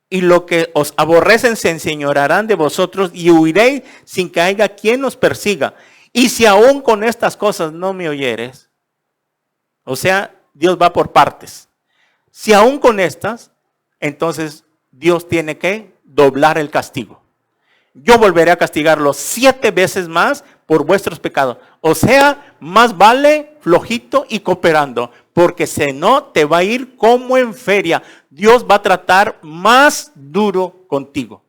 y lo que os aborrecen se enseñorearán de vosotros, y huiréis sin que haya quien os persiga. Y si aún con estas cosas no me oyeres, o sea, Dios va por partes. Si aún con estas, entonces Dios tiene que doblar el castigo. Yo volveré a castigarlos 7 veces más por vuestros pecados. O sea, más vale flojito y cooperando, porque si no te va a ir como en feria. Dios va a tratar más duro contigo.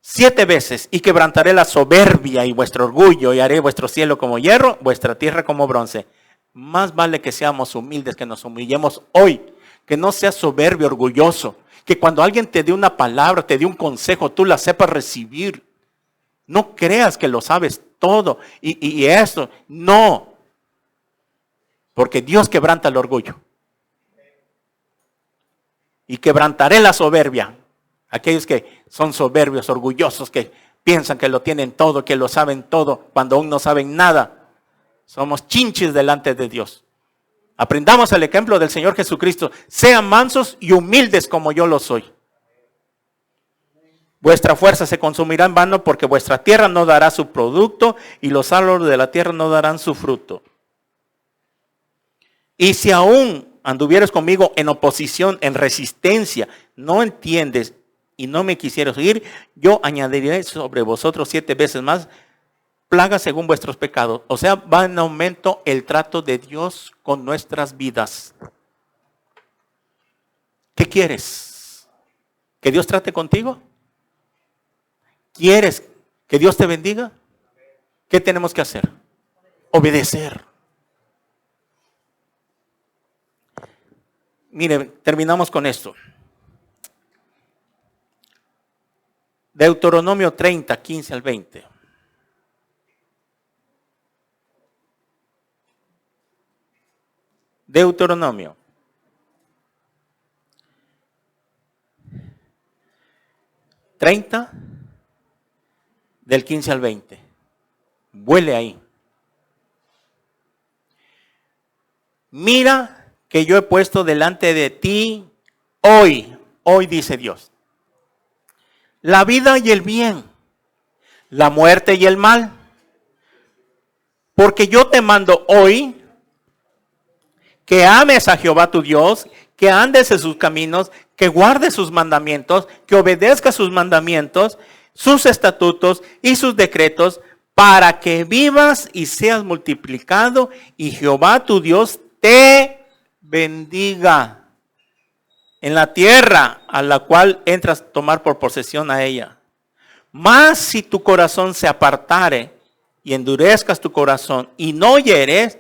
7 veces, y quebrantaré la soberbia y vuestro orgullo, y haré vuestro cielo como hierro, vuestra tierra como bronce. Más vale que seamos humildes, que nos humillemos hoy, que no seas soberbio, orgulloso, que cuando alguien te dé una palabra, te dé un consejo, tú la sepas recibir. No creas que lo sabes todo y eso, no, porque Dios quebranta el orgullo. Y quebrantaré la soberbia. Aquellos que son soberbios, orgullosos, que piensan que lo tienen todo, que lo saben todo, cuando aún no saben nada. Somos chinches delante de Dios. Aprendamos el ejemplo del Señor Jesucristo. Sean mansos y humildes como yo lo soy. Vuestra fuerza se consumirá en vano, porque vuestra tierra no dará su producto y los árboles de la tierra no darán su fruto. Y si aún anduvieres conmigo en oposición, en resistencia, no entiendes y no me quisieras oír, yo añadiré sobre vosotros 7 veces más plagas según vuestros pecados. O sea, va en aumento el trato de Dios con nuestras vidas. ¿Qué quieres? ¿Que Dios trate contigo? ¿Quieres que Dios te bendiga? ¿Qué tenemos que hacer? Obedecer. Mire, terminamos con esto. Deuteronomio 30, 15 al 20. Deuteronomio. Del 15 al 20. Vuele ahí. Mira que yo he puesto delante de ti hoy dice Dios, la vida y el bien, la muerte y el mal. Porque yo te mando hoy que ames a Jehová tu Dios, que andes en sus caminos, que guardes sus mandamientos, que obedezcas sus mandamientos, sus estatutos y sus decretos, para que vivas y seas multiplicado, y Jehová tu Dios te bendiga en la tierra a la cual entras a tomar por posesión a ella. Mas si tu corazón se apartare y endurezcas tu corazón y no oyeres,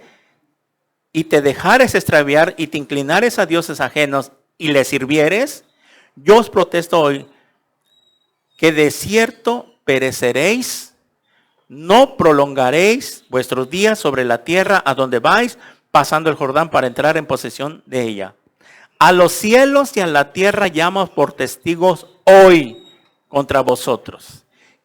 y te dejares extraviar y te inclinares a dioses ajenos y les sirvieres, yo os protesto hoy que de cierto pereceréis, no prolongaréis vuestros días sobre la tierra a donde vais, pasando el Jordán para entrar en posesión de ella. A los cielos y a la tierra llamo por testigos hoy contra vosotros,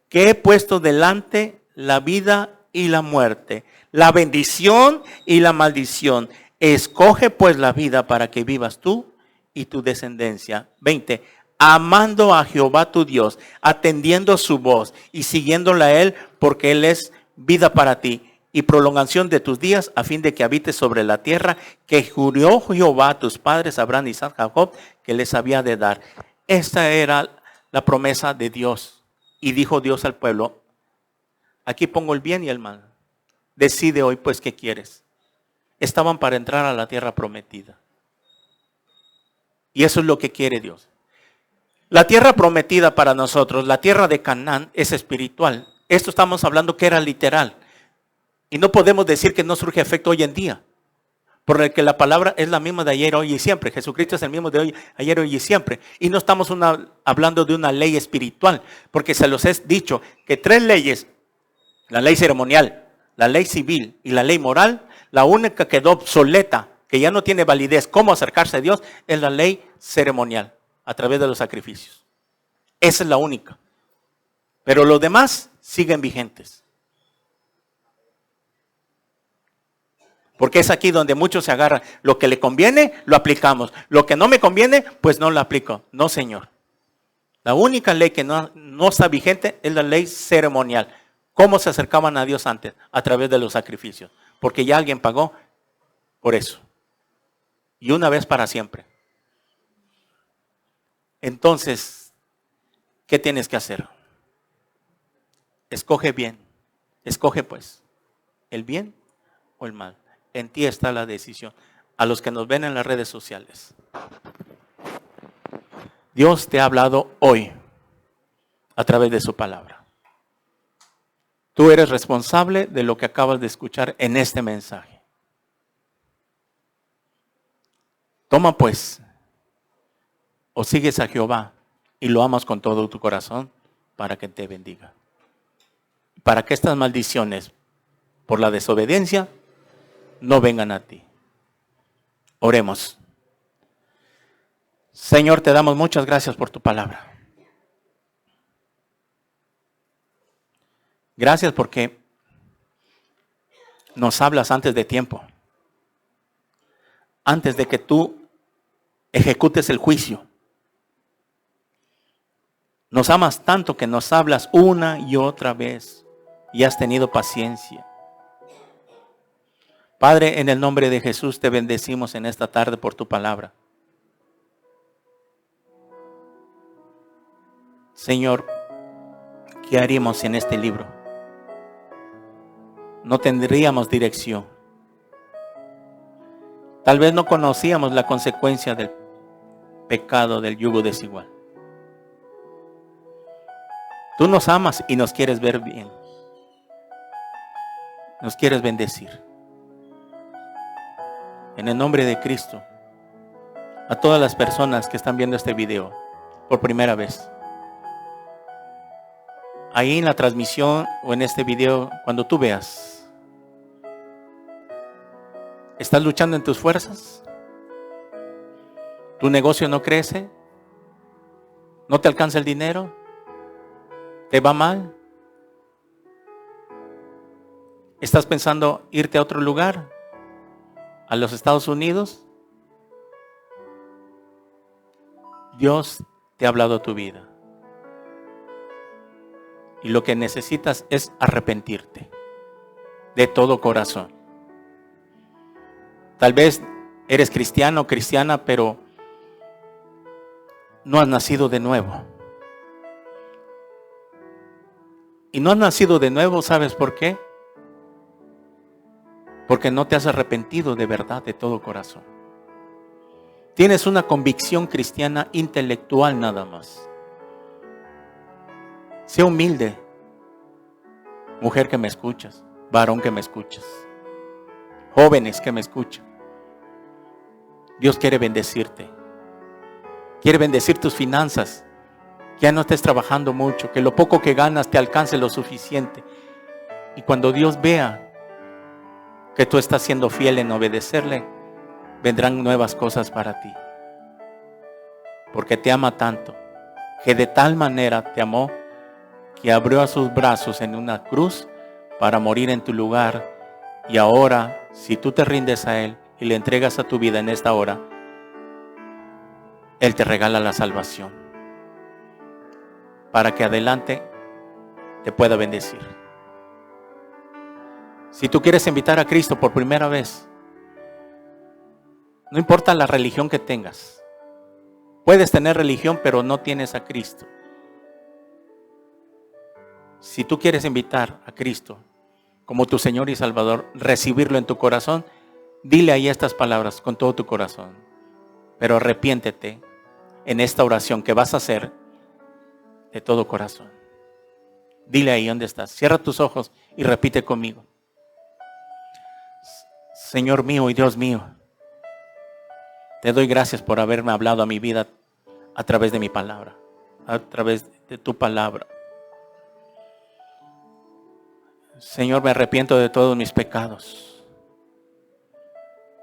que he puesto delante la vida y la muerte, la bendición y la maldición. Escoge pues la vida para que vivas tú y tu descendencia. 20. Amando a Jehová tu Dios, atendiendo su voz y siguiéndola a Él, porque Él es vida para ti y prolongación de tus días, a fin de que habites sobre la tierra que juró Jehová a tus padres, Abraham, Isaac, Jacob, que les había de dar. Esta era la promesa de Dios. Y dijo Dios al pueblo, aquí pongo el bien y el mal. Decide hoy pues qué quieres. Estaban para entrar a la tierra prometida. Y eso es lo que quiere Dios. La tierra prometida para nosotros, la tierra de Canaán, es espiritual. Esto estamos hablando que era literal. Y no podemos decir que no surge efecto hoy en día. Porque la palabra es la misma de ayer, hoy y siempre. Jesucristo es el mismo de hoy, ayer, hoy y siempre. Y no estamos hablando de una ley espiritual. Porque se los he dicho que 3 leyes, la ley ceremonial, la ley civil y la ley moral, la única que quedó obsoleta, que ya no tiene validez cómo acercarse a Dios, es la ley ceremonial, a través de los sacrificios. Esa es la única. Pero los demás siguen vigentes. Porque es aquí donde muchos se agarran. Lo que le conviene, lo aplicamos. Lo que no me conviene, pues no lo aplico. No, Señor. La única ley que no está vigente es la ley ceremonial. ¿Cómo se acercaban a Dios antes? A través de los sacrificios. Porque ya alguien pagó por eso. Y una vez para siempre. Entonces, ¿qué tienes que hacer? Escoge bien. Escoge pues el bien o el mal. En ti está la decisión. A los que nos ven en las redes sociales. Dios te ha hablado hoy a través de su palabra. Tú eres responsable de lo que acabas de escuchar en este mensaje. Toma pues, o sigues a Jehová y lo amas con todo tu corazón para que te bendiga. Para que estas maldiciones por la desobediencia no vengan a ti. Oremos. Señor, te damos muchas gracias por tu palabra. Gracias porque nos hablas antes de tiempo. Antes de que tú ejecutes el juicio. Nos amas tanto que nos hablas una y otra vez y has tenido paciencia. Padre, en el nombre de Jesús te bendecimos en esta tarde por tu palabra. Señor, ¿qué haríamos en este libro? No tendríamos dirección. Tal vez no conocíamos la consecuencia del pecado del yugo desigual. Tú nos amas y nos quieres ver bien. Nos quieres bendecir. En el nombre de Cristo, a todas las personas que están viendo este video por primera vez, ahí en la transmisión o en este video, cuando tú veas, ¿estás luchando en tus fuerzas? ¿Tu negocio no crece? ¿No te alcanza el dinero? ¿Te va mal? ¿Estás pensando irte a otro lugar? ¿A los Estados Unidos? Dios te ha hablado a tu vida. Y lo que necesitas es arrepentirte de todo corazón. Tal vez eres cristiano o cristiana, pero no has nacido de nuevo. Y no has nacido de nuevo, ¿sabes por qué? Porque no te has arrepentido de verdad, de todo corazón. Tienes una convicción cristiana intelectual nada más. Sea humilde, mujer que me escuchas, varón que me escuchas, jóvenes que me escuchan. Dios quiere bendecirte. Quiere bendecir tus finanzas. Que ya no estés trabajando mucho, que lo poco que ganas te alcance lo suficiente. Y cuando Dios vea que tú estás siendo fiel en obedecerle, vendrán nuevas cosas para ti. Porque te ama tanto, que de tal manera te amó, que abrió a sus brazos en una cruz para morir en tu lugar. Y ahora, si tú te rindes a Él y le entregas a tu vida en esta hora, Él te regala la salvación para que adelante te pueda bendecir. Si tú quieres invitar a Cristo por primera vez, no importa la religión que tengas. Puedes tener religión, pero no tienes a Cristo. Si tú quieres invitar a Cristo como tu Señor y Salvador, recibirlo en tu corazón, dile ahí estas palabras con todo tu corazón. Pero arrepiéntete en esta oración que vas a hacer de todo corazón. Dile ahí donde estás. Cierra tus ojos y repite conmigo. Señor mío y Dios mío, te doy gracias por haberme hablado a mi vida a través de mi palabra, a través de tu palabra. Señor, me arrepiento de todos mis pecados.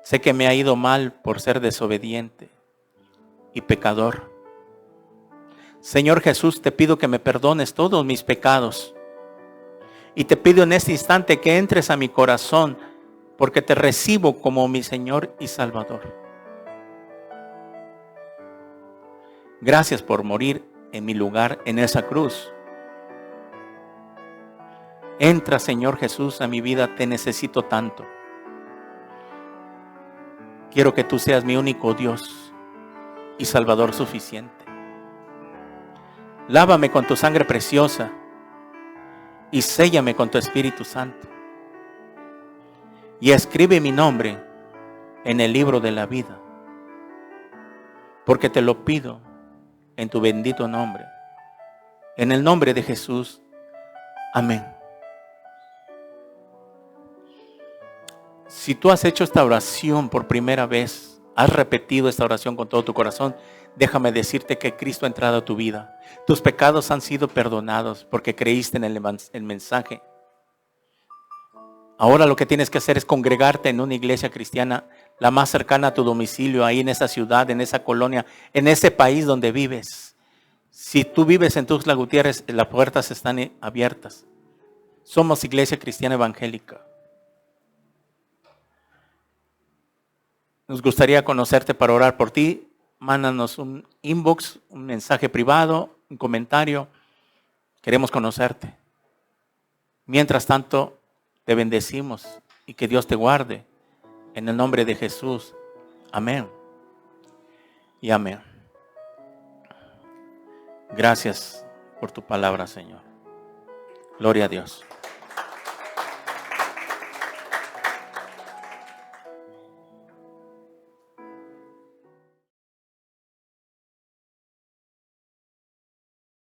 Sé que me ha ido mal por ser desobediente y pecador. Señor Jesús, te pido que me perdones todos mis pecados. Y te pido en este instante que entres a mi corazón, porque te recibo como mi Señor y Salvador. Gracias por morir en mi lugar en esa cruz. Entra, Señor Jesús, a mi vida, te necesito tanto. Quiero que tú seas mi único Dios y Salvador suficiente. Lávame con tu sangre preciosa y séllame con tu Espíritu Santo. Y escribe mi nombre en el libro de la vida. Porque te lo pido en tu bendito nombre. En el nombre de Jesús. Amén. Si tú has hecho esta oración por primera vez, has repetido esta oración con todo tu corazón, déjame decirte que Cristo ha entrado a tu vida. Tus pecados han sido perdonados porque creíste en el mensaje. Ahora lo que tienes que hacer es congregarte en una iglesia cristiana, la más cercana a tu domicilio, ahí en esa ciudad, en esa colonia, en ese país donde vives. Si tú vives en Tuxtla Gutiérrez, las puertas están abiertas. Somos Iglesia Cristiana Evangélica. Nos gustaría conocerte para orar por ti. Mándanos un inbox, un mensaje privado, un comentario. Queremos conocerte. Mientras tanto, te bendecimos y que Dios te guarde. En el nombre de Jesús. Amén. Y amén. Gracias por tu palabra, Señor. Gloria a Dios.